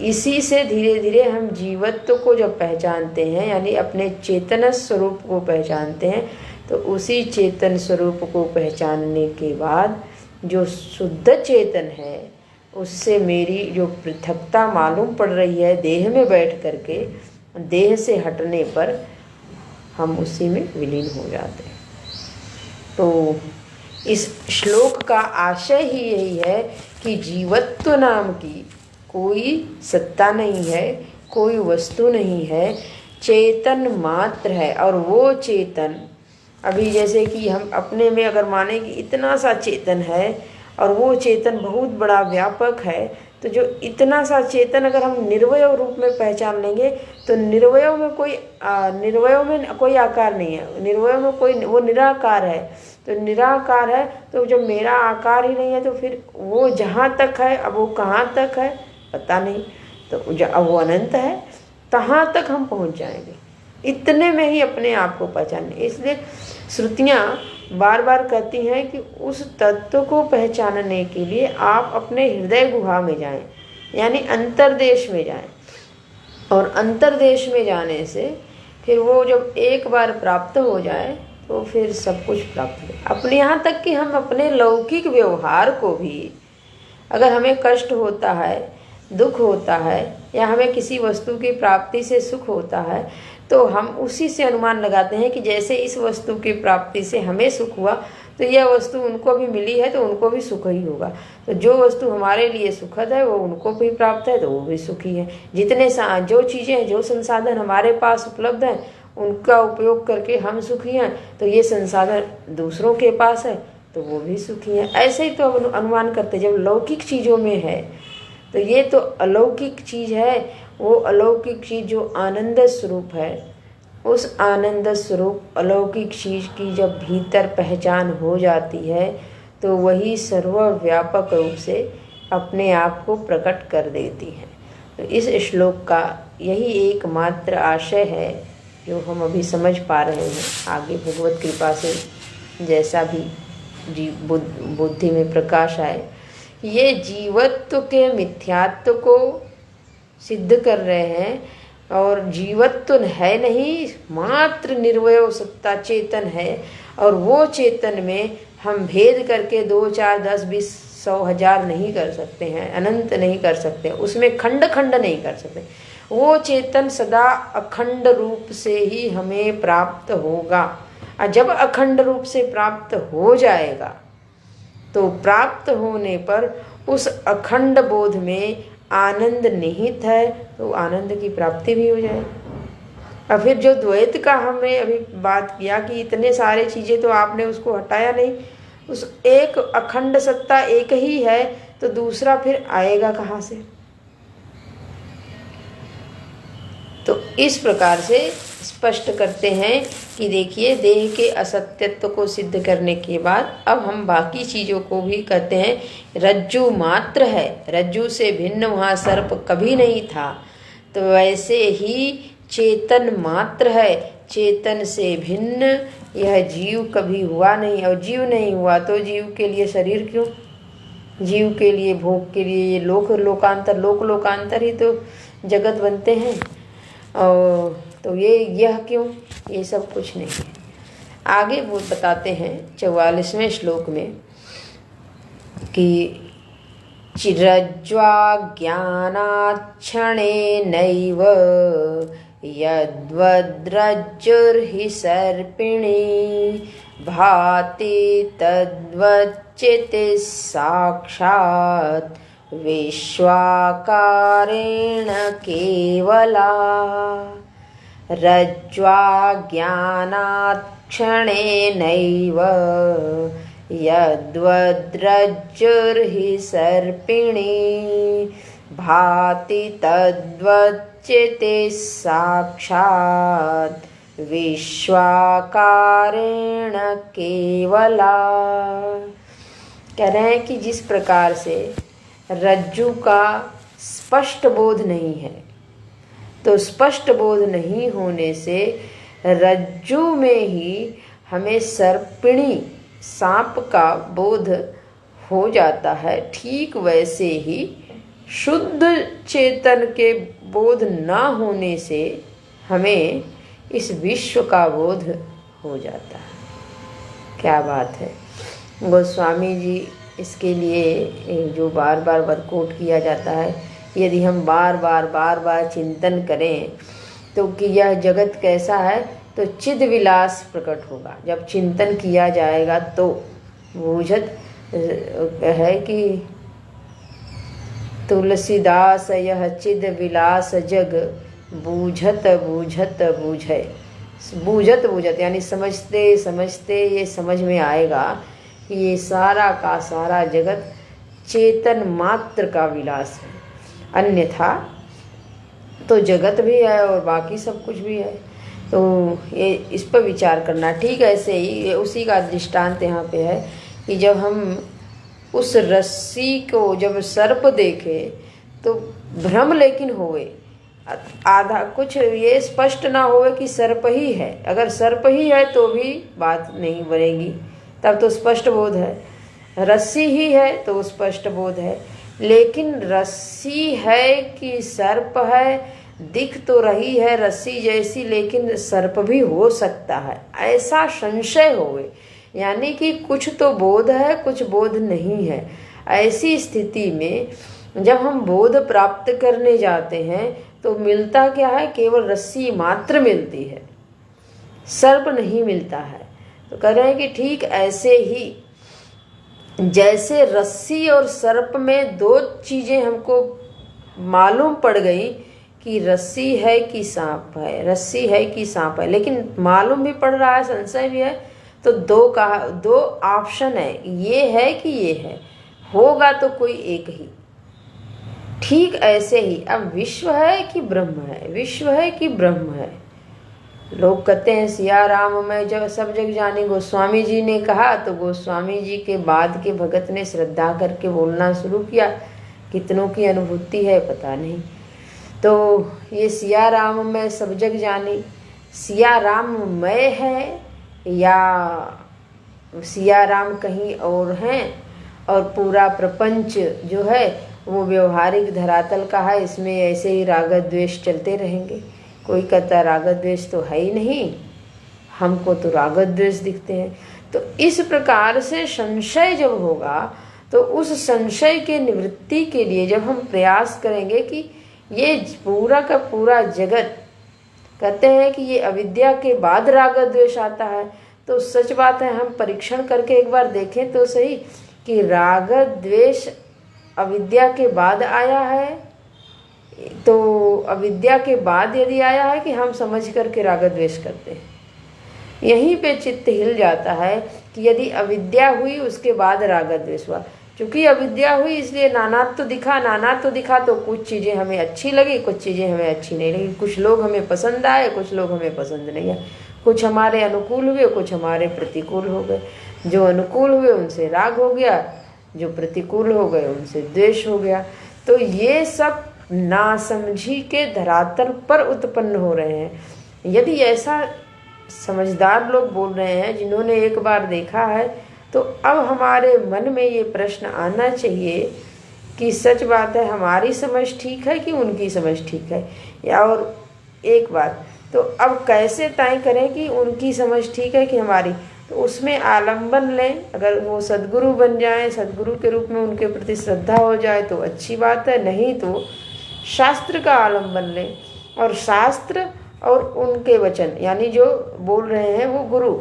इसी से धीरे धीरे हम जीवत्व को जब पहचानते हैं, यानी अपने चेतन स्वरूप को पहचानते हैं, तो उसी चेतन स्वरूप को पहचानने के बाद जो शुद्ध चेतन है उससे मेरी जो पृथकता मालूम पड़ रही है देह में बैठ करके, देह से हटने पर हम उसी में विलीन हो जाते हैं। तो इस श्लोक का आशय ही यही है कि जीवत्व नाम की कोई सत्ता नहीं है, कोई वस्तु नहीं है, चेतन मात्र है। और वो चेतन अभी जैसे कि हम अपने में अगर माने कि इतना सा चेतन है और वो चेतन बहुत बड़ा व्यापक है, तो जो इतना सा चेतन अगर हम निर्वयव रूप में पहचान लेंगे तो निर्वयव में कोई आकार नहीं है, निर्वयव में कोई, वो निराकार है। तो निराकार है तो जब मेरा आकार ही नहीं है तो फिर वो जहाँ तक है, अब वो कहाँ तक है पता नहीं, तो अब वो अनंत है, कहाँ तक हम पहुँच जाएंगे। इतने में ही अपने आप को पहचानने, इसलिए श्रुतियाँ बार बार कहती हैं कि उस तत्व को पहचानने के लिए आप अपने हृदय गुहा में जाएं, यानी अंतर्देश में जाएं। और अंतर्देश में जाने से फिर वो जब एक बार प्राप्त हो जाए तो फिर सब कुछ प्राप्त हो। अपने यहाँ तक कि हम अपने लौकिक व्यवहार को भी, अगर हमें कष्ट होता है, दुख होता है, या हमें किसी वस्तु की प्राप्ति से सुख होता है, तो हम उसी से अनुमान लगाते हैं कि जैसे इस वस्तु की प्राप्ति से हमें सुख हुआ तो यह वस्तु उनको भी मिली है तो उनको भी सुख ही होगा। तो जो वस्तु हमारे लिए सुखद है वो उनको भी प्राप्त है तो वो भी सुखी है। जो चीज़ें हैं, जो संसाधन हमारे पास उपलब्ध हैं, उनका उपयोग करके हम सुखी हैं, तो ये संसाधन दूसरों के पास है तो वो भी सुखी हैं। ऐसे ही तो अनुमान करते जब लौकिक चीज़ों में है, तो ये तो अलौकिक चीज़ है। वो अलौकिक चीज़ जो आनंद स्वरूप है, उस आनंद स्वरूप अलौकिक चीज़ की जब भीतर पहचान हो जाती है तो वही सर्वव्यापक रूप से अपने आप को प्रकट कर देती है। तो इस श्लोक का यही एकमात्र आशय है जो हम अभी समझ पा रहे हैं। आगे भगवत कृपा से जैसा भी बुद्धि में प्रकाश आए, ये जीवत्व के मिथ्यात्व को सिद्ध कर रहे हैं। और जीवत्व है नहीं, मात्र निर्वय सत्ता चेतन है। और वो चेतन में हम भेद करके 2, 4, 10, 20, 100, 1000 नहीं कर सकते हैं, अनंत नहीं कर सकते, उसमें खंड खंड नहीं कर सकते। वो चेतन सदा अखंड रूप से ही हमें प्राप्त होगा। और जब अखंड रूप से प्राप्त हो जाएगा तो प्राप्त होने पर उस अखंड बोध में आनंद निहित है, तो आनंद की प्राप्ति भी हो जाएगी। और फिर जो द्वैत का हमने अभी बात किया कि इतने सारे चीज़ें तो आपने उसको हटाया नहीं, उस एक अखंड सत्ता एक ही है तो दूसरा फिर आएगा कहाँ से। तो इस प्रकार से स्पष्ट करते हैं कि देखिए, देह के असत्यत्व को सिद्ध करने के बाद अब हम बाकी चीज़ों को भी कहते हैं। रज्जु मात्र है, रज्जु से भिन्न वहाँ सर्प कभी नहीं था, तो वैसे ही चेतन मात्र है, चेतन से भिन्न यह जीव कभी हुआ नहीं। और जीव नहीं हुआ तो जीव के लिए शरीर क्यों, जीव के लिए भोग के लिए लोकांतर ही तो जगत बनते हैं। और तो यह क्यों, ये सब कुछ नहीं है। आगे वो बताते हैं 44वें श्लोक में कि चिरज्ज्वा ज्ञानाच्छणेनैव यद्वद्रज्जुर्हि सर्पिणी भाति तद्वच्चितिः साक्षात् विश्वाकारेण केवला। रज्ज्वा ज्ञानात् क्षणेनैव यद्वद्रज्जुर्हि सर्पिणी भाति तद्वच्चितिः साक्षात् विश्वाकारेण केवला। कह रहे हैं कि जिस प्रकार से रज्जु का स्पष्ट बोध नहीं है, तो स्पष्ट बोध नहीं होने से रज्जु में ही हमें सर्पिणी सांप का बोध हो जाता है, ठीक वैसे ही शुद्ध चेतन के बोध ना होने से हमें इस विश्व का बोध हो जाता है। क्या बात है। गोस्वामी जी इसके लिए जो बार बार वर्कआउट किया जाता है, यदि हम बार बार चिंतन करें तो कि यह जगत कैसा है, तो चिद विलास प्रकट होगा। जब चिंतन किया जाएगा तो बूझत है कि तुलसीदास यह चिद विलास जग बूझत बूझत बूझे। बूझत बूझत यानी समझते समझते ये समझ में आएगा कि ये सारा का सारा जगत चेतन मात्र का विलास है, अन्यथा तो जगत भी है और बाकी सब कुछ भी है। तो ये इस पर विचार करना। ठीक ऐसे ही ये उसी का दृष्टांत यहाँ पे है कि जब हम उस रस्सी को जब सर्प देखे तो भ्रम लेकिन होए, आधा कुछ ये स्पष्ट ना होए कि सर्प ही है। अगर सर्प ही है तो भी बात नहीं बनेगी, तब तो स्पष्ट बोध है। रस्सी ही है तो स्पष्ट बोध है, लेकिन रस्सी है कि सर्प है, दिख तो रही है रस्सी जैसी, लेकिन सर्प भी हो सकता है, ऐसा संशय होवे, यानी कि कुछ तो बोध है कुछ बोध नहीं है। ऐसी स्थिति में जब हम बोध प्राप्त करने जाते हैं तो मिलता क्या है, केवल रस्सी मात्र मिलती है, सर्प नहीं मिलता है। तो कह रहे हैं कि ठीक ऐसे ही जैसे रस्सी और सर्प में दो चीजें हमको मालूम पड़ गई कि रस्सी है कि सांप है, रस्सी है कि सांप है, लेकिन मालूम भी पड़ रहा है, संशय भी है, तो दो ऑप्शन है, ये है कि ये है, होगा तो कोई एक ही। ठीक ऐसे ही अब विश्व है कि ब्रह्म है, विश्व है कि ब्रह्म है। लोग कहते हैं सिया राम मैं जब सब जग जाने, गोस्वामी जी ने कहा तो गोस्वामी जी के बाद के भगत ने श्रद्धा करके बोलना शुरू किया। कितनों की अनुभूति है पता नहीं। तो ये सिया राम मैं सब जग जाने, सिया राम मैं है या सिया राम कहीं और हैं, और पूरा प्रपंच जो है वो व्यवहारिक धरातल का है, इसमें ऐसे ही राग द्वेष चलते रहेंगे। कोई कहता राग द्वेष तो है ही नहीं, हमको तो राग द्वेष दिखते हैं। तो इस प्रकार से संशय जब होगा तो उस संशय के निवृत्ति के लिए जब हम प्रयास करेंगे कि ये पूरा का पूरा जगत, कहते हैं कि ये अविद्या के बाद राग द्वेष आता है, तो सच बात है, हम परीक्षण करके एक बार देखें तो सही कि राग द्वेष अविद्या के बाद आया है, तो अविद्या के बाद यदि आया है कि हम समझ करके राग द्वेष करते हैं, यहीं पे चित्त हिल जाता है कि यदि अविद्या हुई उसके बाद राग द्वेष हुआ। क्योंकि अविद्या हुई इसलिए नानात्व दिखा, तो कुछ चीज़ें हमें अच्छी लगी, कुछ चीज़ें हमें अच्छी नहीं लगी, कुछ लोग हमें पसंद आए, कुछ लोग हमें पसंद नहीं आए, कुछ हमारे अनुकूल हुए, कुछ हमारे प्रतिकूल हो गए। जो अनुकूल हुए उनसे राग हो गया, जो प्रतिकूल हो गए उनसे द्वेष हो गया। तो ये सब नासमझी के धरातल पर उत्पन्न हो रहे हैं। यदि ऐसा समझदार लोग बोल रहे हैं जिन्होंने एक बार देखा है, तो अब हमारे मन में ये प्रश्न आना चाहिए कि सच बात है, हमारी समझ ठीक है कि उनकी समझ ठीक है। या और एक बात, तो अब कैसे तय करें कि उनकी समझ ठीक है कि हमारी, तो उसमें आलम्बन लें। अगर वो सद्गुरु बन जाएं, सद्गुरु के रूप में उनके प्रति श्रद्धा हो जाए तो अच्छी बात है, नहीं तो शास्त्र का आलम्बन लें। और शास्त्र और उनके वचन, यानी जो बोल रहे हैं वो गुरु,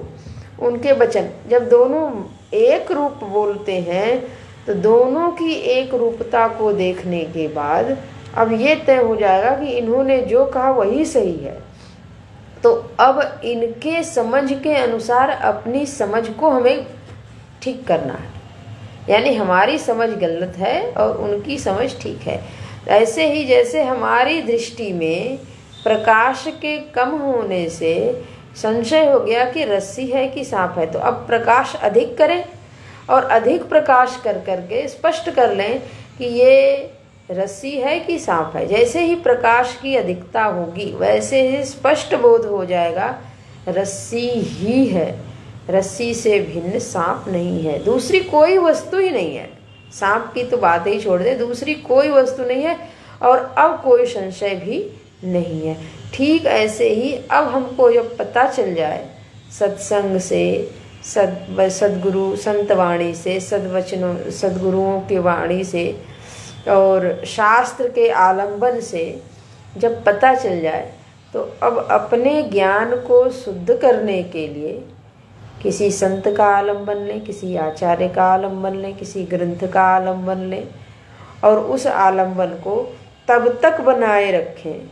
उनके वचन जब दोनों एक रूप बोलते हैं तो दोनों की एक रूपता को देखने के बाद अब ये तय हो जाएगा कि इन्होंने जो कहा वही सही है। तो अब इनके समझ के अनुसार अपनी समझ को हमें ठीक करना है, यानी हमारी समझ गलत है और उनकी समझ ठीक है। ऐसे ही जैसे हमारी दृष्टि में प्रकाश के कम होने से संशय हो गया कि रस्सी है कि सांप है, तो अब प्रकाश अधिक करें और अधिक प्रकाश कर करके स्पष्ट कर लें कि ये रस्सी है कि सांप है। जैसे ही प्रकाश की अधिकता होगी वैसे ही स्पष्ट बोध हो जाएगा रस्सी ही है, रस्सी से भिन्न सांप नहीं है, दूसरी कोई वस्तु ही नहीं है। सांप की तो बात ही छोड़ दे, दूसरी कोई वस्तु नहीं है और अब कोई संशय भी नहीं है। ठीक ऐसे ही अब हमको जब पता चल जाए सत्संग से, सद्गुरु संत वाणी से, सद्वचनों सद्गुरुओं की वाणी से और शास्त्र के आलंबन से जब पता चल जाए, तो अब अपने ज्ञान को शुद्ध करने के लिए किसी संत का आलंबन लें, किसी आचार्य का आलंबन लें, किसी ग्रंथ का आलंबन लें और उस आलंबन को तब तक बनाए रखें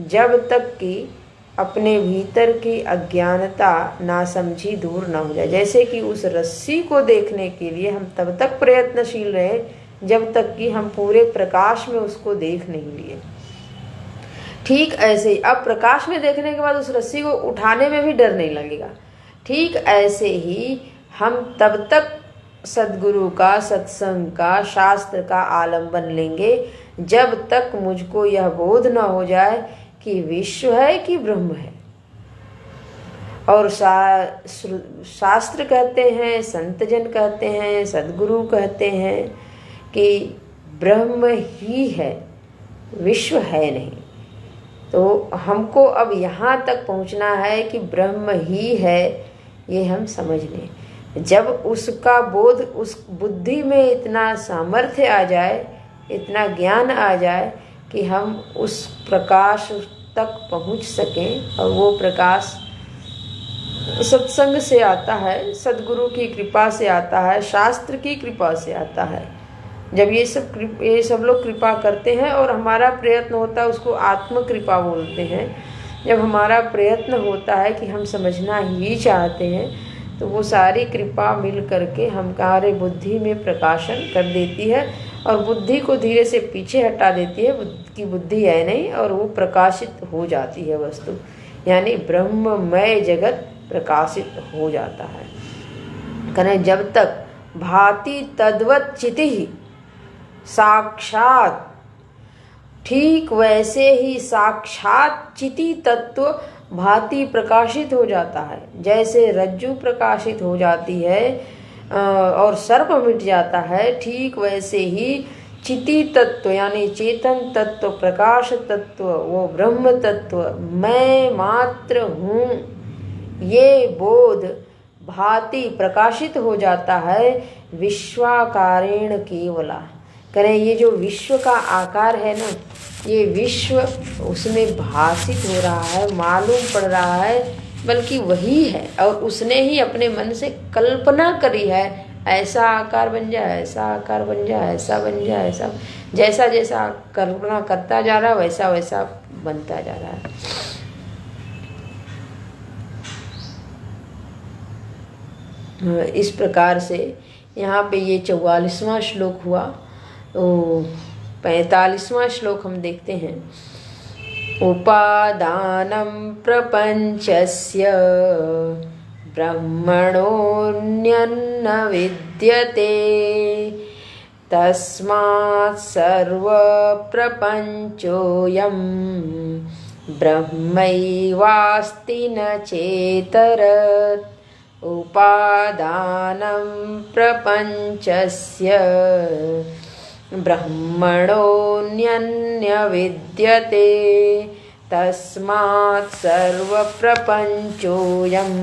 जब तक कि अपने भीतर की अज्ञानता नासमझी दूर ना हो जाए। जैसे कि उस रस्सी को देखने के लिए हम तब तक प्रयत्नशील रहे जब तक कि हम पूरे प्रकाश में उसको देख नहीं लिए। ठीक ऐसे ही अब प्रकाश में देखने के बाद उस रस्सी को उठाने में भी डर नहीं लगेगा। ठीक ऐसे ही हम तब तक सद्गुरु का, सत्संग का, शास्त्र का आलंबन लेंगे जब तक मुझको यह बोध न हो जाए कि विश्व है कि ब्रह्म है। और शास्त्र कहते हैं, संतजन कहते हैं, सद्गुरु कहते हैं कि ब्रह्म ही है, विश्व है नहीं। तो हमको अब यहाँ तक पहुँचना है कि ब्रह्म ही है, ये हम समझ लें। जब उसका बोध, उस बुद्धि में इतना सामर्थ्य आ जाए, इतना ज्ञान आ जाए कि हम उस प्रकाश तक पहुँच सकें, और वो प्रकाश सत्संग से आता है, सद्गुरु की कृपा से आता है, शास्त्र की कृपा से आता है। जब ये सब लोग कृपा करते हैं और हमारा प्रयत्न होता है, उसको आत्म कृपा बोलते हैं। जब हमारा प्रयत्न होता है कि हम समझना ही चाहते हैं, तो वो सारी कृपा मिल करके हमारे बुद्धि में प्रकाशन कर देती है और बुद्धि को धीरे से पीछे हटा देती है कि बुद्धि है नहीं, और वो प्रकाशित हो जाती है वस्तु, यानी ब्रह्ममय जगत प्रकाशित हो जाता है। करें जब तक भाति तद्वत चिति साक्षात, ठीक वैसे ही साक्षात चिति तत्व भांति प्रकाशित हो जाता है। जैसे रज्जु प्रकाशित हो जाती है और सर्प मिट जाता है, ठीक वैसे ही चिति तत्व यानी चेतन तत्व, प्रकाश तत्व, वो ब्रह्म तत्व, मैं मात्र हूँ, ये बोध भांति प्रकाशित हो जाता है विश्वाकारेण केवला। करें ये जो विश्व का आकार है ना, ये विश्व उसमें भासित हो रहा है, मालूम पड़ रहा है, बल्कि वही है और उसने ही अपने मन से कल्पना करी है, ऐसा आकार बन जाए, ऐसा आकार बन जाए, ऐसा बन जाए, ऐसा, जैसा जैसा कल्पना करता जा रहा है वैसा वैसा बनता जा रहा है। इस प्रकार से यहाँ पे ये 44वां श्लोक हुआ। तो 45वां श्लोक हम देखते हैं। उपादानं प्रपंचस्य ब्रह्मणोऽन्यन्न विद्यते तस्मात् सर्वप्रपञ्चोऽयं ब्रह्मैवास्ति न चेतरत्। उपादानं प्रपंचस्य ब्रह्मणोऽन्यन्न विद्यते तस्मात् सर्वप्रपञ्चोऽयं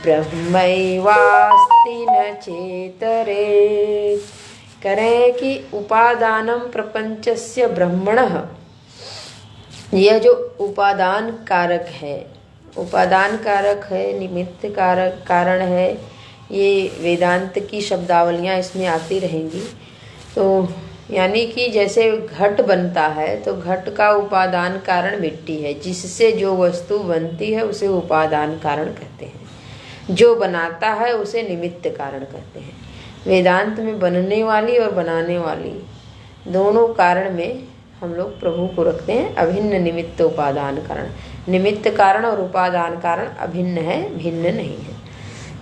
ब्रह्मैवास्ति न चेतरेत्। करें कि उपादानं प्रपंचस्य ब्रह्मणः, यह जो उपादान कारक है, उपादान कारक है, निमित्त कारक, कारण है, ये वेदांत की शब्दावलियाँ इसमें आती रहेंगी। तो यानी कि जैसे घट बनता है तो घट का उपादान कारण मिट्टी है, जिससे जो वस्तु बनती है उसे उपादान कारण कहते हैं, जो बनाता है उसे निमित्त कारण कहते हैं। वेदांत में बनने वाली और बनाने वाली दोनों कारण में हम लोग प्रभु को रखते हैं, अभिन्न निमित्त उपादान कारण। निमित्त कारण और उपादान कारण अभिन्न है, भिन्न नहीं है।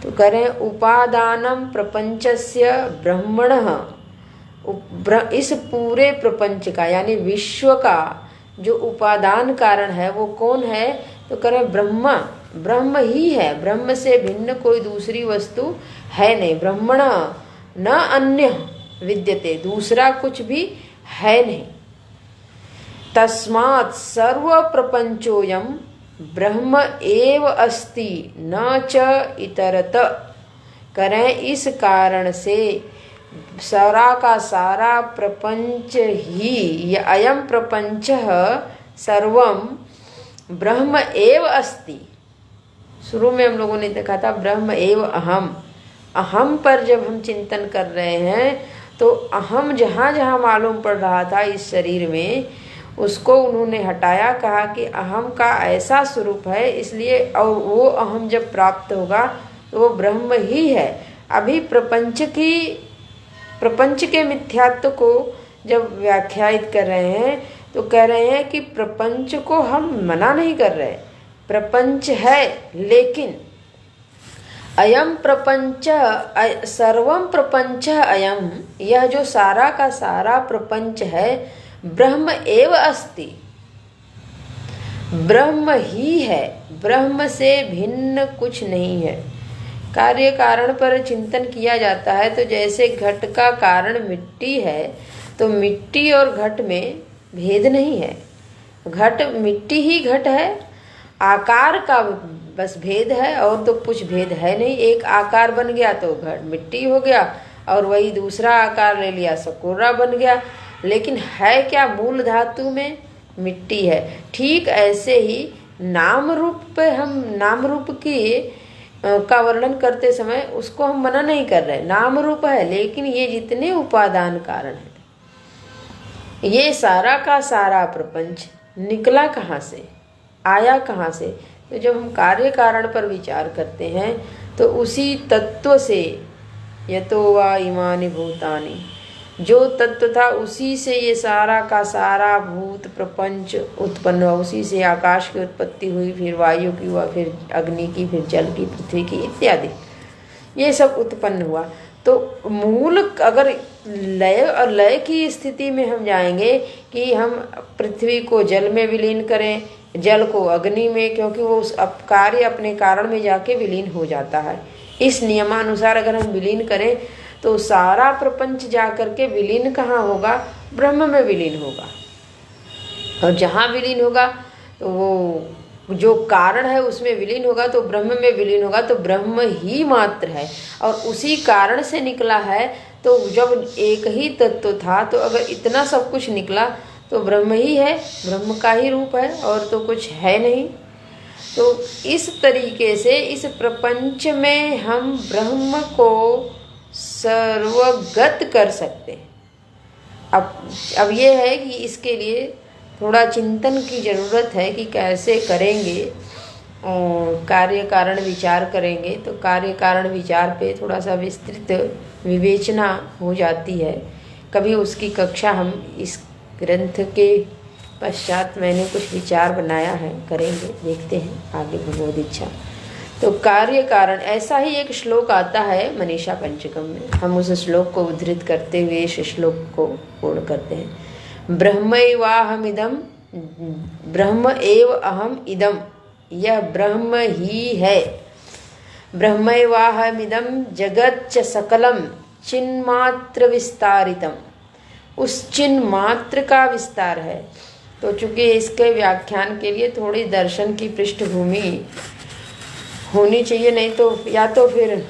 तो करें उपादानम प्रपंचस्य ब्रह्मणः, इस पूरे प्रपंच का यानी विश्व का जो उपादान कारण है वो कौन है? तो करें ब्रह्म, ब्रह्म ही है, ब्रह्म से भिन्न कोई दूसरी वस्तु है नहीं। ब्रह्मण न अन्य विद्यते, दूसरा कुछ भी है नहीं। तस्मात् सर्व प्रपंचोयम ब्रह्म एव अस्ति न च इतरत। करें इस कारण से सारा का सारा प्रपंच ही, यह अयम प्रपंच सर्वम ब्रह्म एव अस्ति। शुरू में हम लोगों ने देखा था ब्रह्म एव अहम, अहम पर जब हम चिंतन कर रहे हैं तो अहम जहाँ जहाँ मालूम पड़ रहा था इस शरीर में, उसको उन्होंने हटाया, कहा कि अहम का ऐसा स्वरूप है इसलिए, और वो अहम जब प्राप्त होगा तो वो ब्रह्म ही है। अभी प्रपंच के मिथ्यात्व को जब व्याख्यायित कर रहे हैं तो कह रहे हैं कि प्रपंच को हम मना नहीं कर रहे, प्रपंच है, लेकिन अयम प्रपंच सर्वम प्रपंच अयम, यह जो सारा का सारा प्रपंच है ब्रह्म एव अस्ति, ब्रह्म ही है, ब्रह्म से भिन्न कुछ नहीं है। कार्य कारण पर चिंतन किया जाता है तो जैसे घट का कारण मिट्टी है तो मिट्टी और घट में भेद नहीं है, घट मिट्टी ही घट है, आकार का बस भेद है और तो कुछ भेद है नहीं। एक आकार बन गया तो घट मिट्टी हो गया और वही दूसरा आकार ले लिया सकोरा बन गया, लेकिन है क्या? मूल धातु में मिट्टी है। ठीक ऐसे ही नाम रूप पे हम नाम रूप की का वर्णन करते समय उसको हम मना नहीं कर रहे, नाम रूप है, लेकिन ये जितने उपादान कारण है, ये सारा का सारा प्रपंच निकला कहाँ से, आया कहाँ से? तो जब हम कार्य कारण पर विचार करते हैं तो उसी तत्व से, यतो वा इमानि भूतानि, जो तत्व था उसी से ये सारा का सारा भूत प्रपंच उत्पन्न हुआ, उसी से आकाश की उत्पत्ति हुई, फिर वायु की हुआ, फिर अग्नि की, फिर जल की, पृथ्वी की इत्यादि, ये सब उत्पन्न हुआ। तो मूल अगर लय और लय की स्थिति में हम जाएंगे कि हम पृथ्वी को जल में विलीन करें, जल को अग्नि में, क्योंकि वो उस कार्य अपने कारण में जाके विलीन हो जाता है। इस नियमानुसार अगर हम विलीन करें तो सारा प्रपंच जा करके विलीन कहाँ होगा? ब्रह्म में विलीन होगा। और जहाँ विलीन होगा तो वो जो कारण है उसमें विलीन होगा, तो ब्रह्म में विलीन होगा, तो ब्रह्म ही मात्र है और उसी कारण से निकला है। तो जब एक ही तत्व था तो अगर इतना सब कुछ निकला तो ब्रह्म ही है, ब्रह्म का ही रूप है और तो कुछ है नहीं। तो इस तरीके से इस प्रपंच में हम ब्रह्म को सर्वगत कर सकते हैं। अब ये है कि इसके लिए थोड़ा चिंतन की ज़रूरत है कि कैसे करेंगे, और कार्य कारण विचार करेंगे तो कार्य कारण विचार पे थोड़ा सा विस्तृत विवेचना हो जाती है। कभी उसकी कक्षा हम इस ग्रंथ के पश्चात मैंने कुछ विचार बनाया है, करेंगे, देखते हैं आगे भगवद इच्छा। तो कार्य कारण ऐसा ही एक श्लोक आता है मनीषा पंचकम में, हम उस श्लोक को उद्धृत करते हुए इस श्लोक को पूर्ण करते हैं। ब्रह्मैवाहमिदं, ब्रह्म एव अहम इदम, यह ब्रह्म ही है। ब्रह्मैवाहमिदं जगत च सकलम चिन्मात्र विस्तारितम, उस चिन्ह मात्र का विस्तार है। तो चूंकि इसके व्याख्यान के लिए थोड़ी दर्शन की पृष्ठभूमि होनी चाहिए, नहीं तो या तो फिर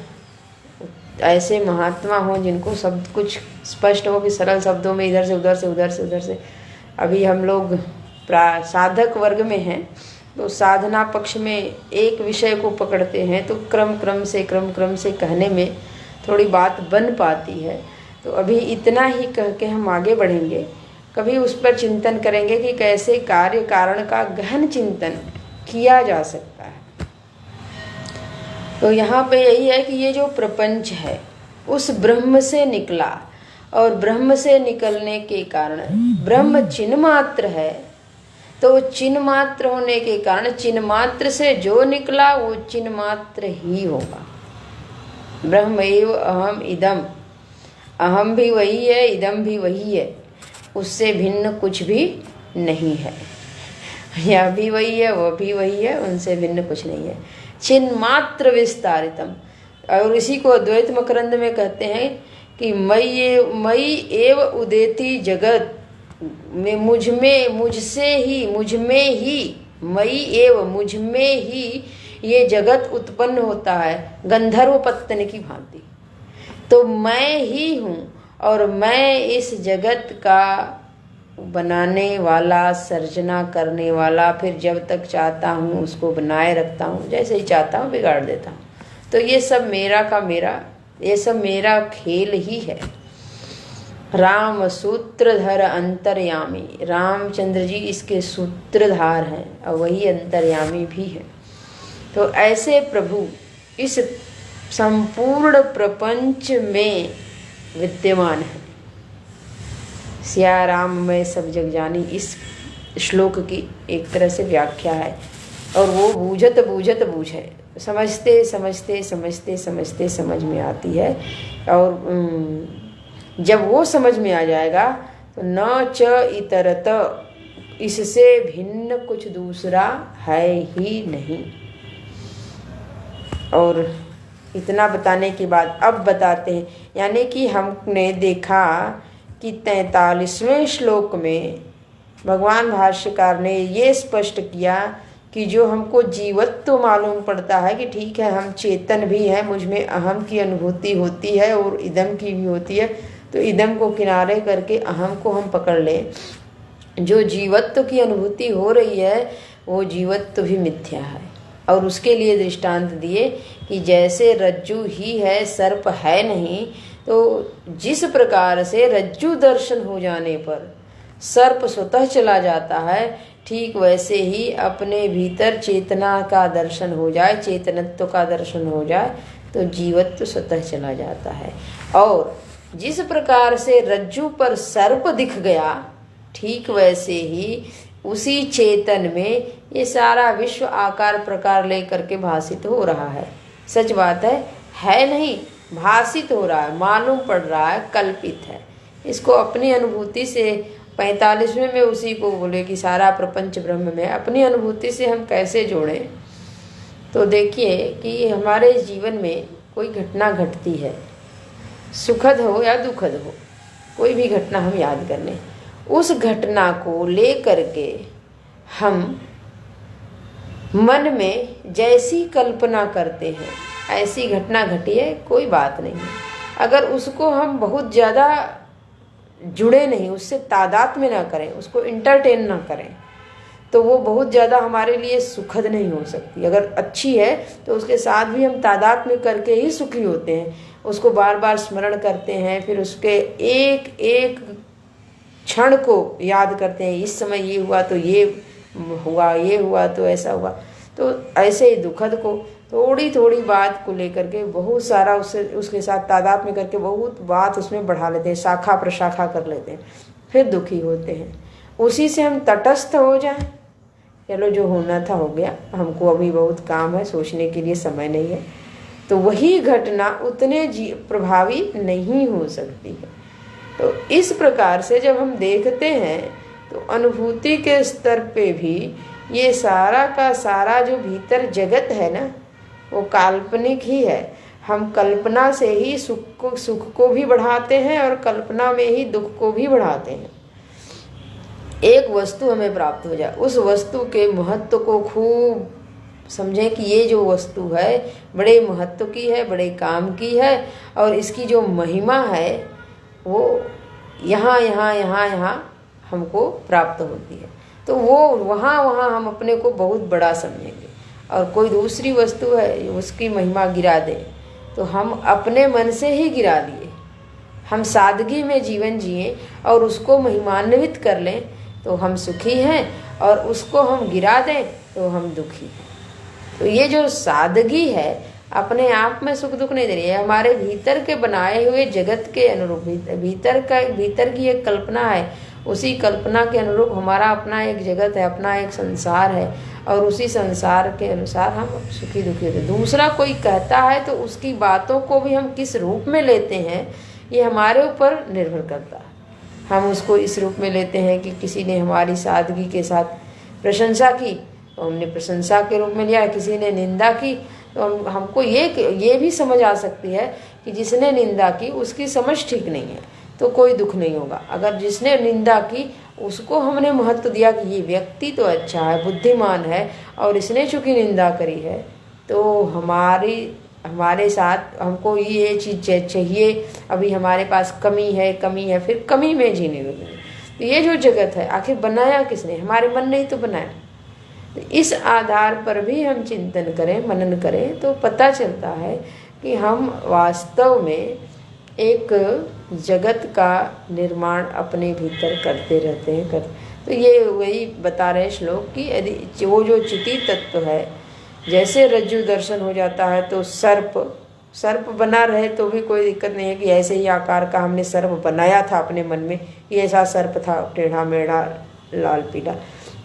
ऐसे महात्मा हों जिनको सब कुछ स्पष्ट हो कि सरल शब्दों में इधर से उधर से उधर से उधर से। अभी हम लोग साधक वर्ग में हैं तो साधना पक्ष में एक विषय को पकड़ते हैं तो क्रम क्रम से कहने में थोड़ी बात बन पाती है। तो अभी इतना ही कह के हम आगे बढ़ेंगे, कभी उस पर चिंतन करेंगे कि कैसे कार्य कारण का गहन चिंतन किया जा सकता है। तो यहाँ पे यही है कि ये जो प्रपंच है उस ब्रह्म से निकला, और ब्रह्म से निकलने के कारण ब्रह्म चिन्ह मात्र है, तो चिन्ह मात्र होने के कारण चिन्ह मात्र से जो निकला वो चिन्ह मात्र ही होगा। ब्रह्म एव अहम इदम, अहम भी वही है, इदम भी वही है, उससे भिन्न कुछ भी नहीं है। यह भी वही है, वह भी वही है, उनसे भिन्न कुछ नहीं है। चिन्मात्र विस्तारितम, और इसी को अद्वैत मकरंद में कहते हैं कि मई एव उदेति जगत, में मुझ में, मुझसे ही, मुझ में ही, मई एव मुझ में ही ये जगत उत्पन्न होता है, गंधर्व पत्तन की भांति। तो मैं ही हूँ और मैं इस जगत का बनाने वाला, सर्जना करने वाला, फिर जब तक चाहता हूँ उसको बनाए रखता हूँ, जैसे ही चाहता हूँ बिगाड़ देता हूँ। तो ये सब मेरा का मेरा, ये सब मेरा खेल ही है। राम सूत्रधर अंतर्यामी, रामचंद्र जी इसके सूत्रधार हैं और वही अंतर्यामी भी है। तो ऐसे प्रभु इस संपूर्ण प्रपंच में विद्यमान है। सिया राम में सब जग जानी, इस श्लोक की एक तरह से व्याख्या है। और वो बूझत बूझत बूझे, समझते समझते समझते समझते समझ में आती है। और जब वो समझ में आ जाएगा तो न च इतरत, इससे भिन्न कुछ दूसरा है ही नहीं। और इतना बताने के बाद अब बताते हैं, यानी कि हमने देखा कि 43वें श्लोक में भगवान भाष्यकार ने ये स्पष्ट किया कि जो हमको जीवत्व मालूम पड़ता है कि ठीक है हम चेतन भी हैं, मुझ में अहम की अनुभूति होती है और इदम की भी होती है, तो इदम को किनारे करके अहम को हम पकड़ लें। जो जीवत्व की अनुभूति हो रही है वो जीवत्व भी मिथ्या है। और उसके लिए दृष्टांत दिए कि जैसे रज्जु ही है, सर्प है नहीं, तो जिस प्रकार से रज्जु दर्शन हो जाने पर सर्प स्वतः चला जाता है, ठीक वैसे ही अपने भीतर चेतना का दर्शन हो जाए, चेतनत्व का दर्शन हो जाए तो जीवत्व स्वतः चला जाता है। और जिस प्रकार से रज्जु पर सर्प दिख गया, ठीक वैसे ही उसी चेतन में ये सारा विश्व आकार प्रकार लेकर के भासित हो रहा है। सच बात है नहीं, भासित हो रहा है, मालूम पड़ रहा है, कल्पित है। इसको अपनी अनुभूति से 45वें में उसी को बोले कि सारा प्रपंच ब्रह्म में, अपनी अनुभूति से हम कैसे जोड़ें। तो देखिए कि हमारे जीवन में कोई घटना घटती है, सुखद हो या दुखद हो, कोई भी घटना हम याद कर लें, उस घटना को ले करके हम मन में जैसी कल्पना करते हैं, ऐसी घटना घटी है, कोई बात नहीं। अगर उसको हम बहुत ज़्यादा जुड़े नहीं, उससे तादात्म्य ना करें, उसको इंटरटेन ना करें, तो वो बहुत ज़्यादा हमारे लिए सुखद नहीं हो सकती। अगर अच्छी है तो उसके साथ भी हम तादात्म्य करके ही सुखी होते हैं, उसको बार बार स्मरण करते हैं, फिर उसके एक एक क्षण को याद करते हैं, इस समय ये हुआ तो ये हुआ, ये हुआ तो ऐसा हुआ। तो ऐसे ही दुखद को थोड़ी थोड़ी बात को लेकर के बहुत सारा उसके साथ तादात्म्य करके बहुत बात उसमें बढ़ा लेते हैं, शाखा प्रशाखा कर लेते हैं, फिर दुखी होते हैं। उसी से हम तटस्थ हो जाएं, चलो जो होना था हो गया, हमको अभी बहुत काम है, सोचने के लिए समय नहीं है, तो वही घटना उतने प्रभावी नहीं हो सकती है। तो इस प्रकार से जब हम देखते हैं तो अनुभूति के स्तर पे भी ये सारा का सारा जो भीतर जगत है ना, वो काल्पनिक ही है। हम कल्पना से ही सुख को भी बढ़ाते हैं और कल्पना में ही दुख को भी बढ़ाते हैं। एक वस्तु हमें प्राप्त हो जाए, उस वस्तु के महत्व को खूब समझें कि ये जो वस्तु है बड़े महत्व की है, बड़े काम की है, और इसकी जो महिमा है वो यहाँ यहाँ यहाँ यहाँ हमको प्राप्त होती है। तो वो वहाँ हम अपने को बहुत बड़ा समझेंगे, और कोई दूसरी वस्तु है उसकी महिमा गिरा दे तो हम अपने मन से ही गिरा दिए। हम सादगी में जीवन जिए और उसको महिमान्वित कर लें तो हम सुखी हैं, और उसको हम गिरा दें तो हम दुखी हैं। तो ये जो सादगी है अपने आप में सुख दुख नहीं दे रही है, हमारे भीतर के बनाए हुए जगत के अनुरूप भीतर की एक कल्पना है, उसी कल्पना के अनुरूप हमारा अपना एक जगत है, अपना एक संसार है, और उसी संसार के अनुसार हम सुखी दुखी होते। दूसरा कोई कहता है तो उसकी बातों को भी हम किस रूप में लेते हैं ये हमारे ऊपर निर्भर करता है। हम उसको इस रूप में लेते हैं कि किसी ने हमारी सादगी के साथ प्रशंसा की तो हमने प्रशंसा के रूप में लिया, किसी ने निंदा की तो हमको ये भी समझ आ सकती है कि जिसने निंदा की उसकी समझ ठीक नहीं है तो कोई दुख नहीं होगा। अगर जिसने निंदा की उसको हमने महत्व दिया कि ये व्यक्ति तो अच्छा है, बुद्धिमान है, और इसने चूंकि निंदा करी है तो हमारे साथ हमको ये चीज़ चाहिए, अभी हमारे पास कमी है, फिर कमी में जीने लगे। तो ये जो जगत है आखिर बनाया किसने? हमारे मन ने ही तो बनाया। तो इस आधार पर भी हम चिंतन करें, मनन करें तो पता चलता है कि हम वास्तव में एक जगत का निर्माण अपने भीतर करते रहते हैं। तो ये वही बता रहे श्लोक कि यदि वो जो चिति तत्व है, जैसे रज्जु दर्शन हो जाता है तो सर्प बना रहे तो भी कोई दिक्कत नहीं है कि ऐसे ही आकार का हमने सर्प बनाया था अपने मन में, ये ऐसा सर्प था, टेढ़ा मेढ़ा लाल पीला।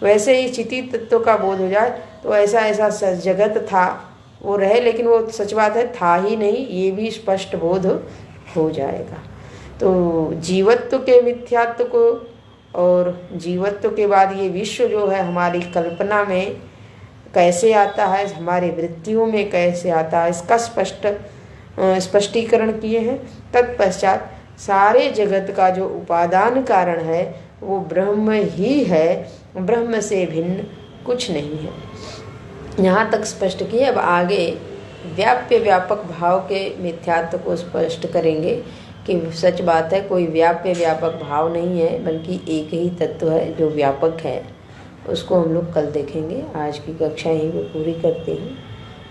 वैसे ही चिति तत्व का बोध हो जाए तो ऐसा जगत था वो रहे, लेकिन वो सच बात है था ही नहीं, ये भी स्पष्ट बोध हो जाएगा। तो जीवत्व के मिथ्यात्व को और जीवत्व के बाद ये विश्व जो है हमारी कल्पना में कैसे आता है, हमारी वृत्तियों में कैसे आता है, इसका स्पष्टीकरण किए हैं। तत्पश्चात सारे जगत का जो उपादान कारण है वो ब्रह्म ही है, ब्रह्म से भिन्न कुछ नहीं है। यहाँ तक स्पष्ट किए। अब आगे व्याप्य व्यापक भाव के मिथ्यात्व को स्पष्ट करेंगे कि सच बात है, कोई व्याप्य व्यापक भाव नहीं है, बल्कि एक ही तत्व है जो व्यापक है। उसको हम लोग कल देखेंगे। आज की कक्षा यहीं पे पूरी करते हैं।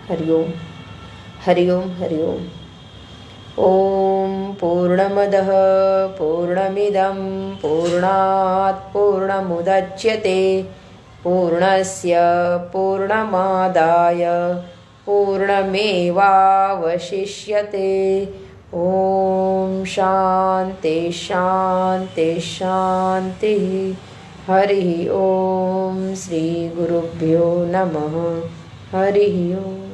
हरिओम हरिओम हरिओम। ओम पूर्णमदः पूर्णमिदं पूर्णात् पूर्णमुदच्यते पूर्णस्य पूर्णमादाय पूर्णमेवावशिष्यते। ओम शांति शांति शांति। हरि ओम। श्री गुरुभ्यो नमः। हरि ओम।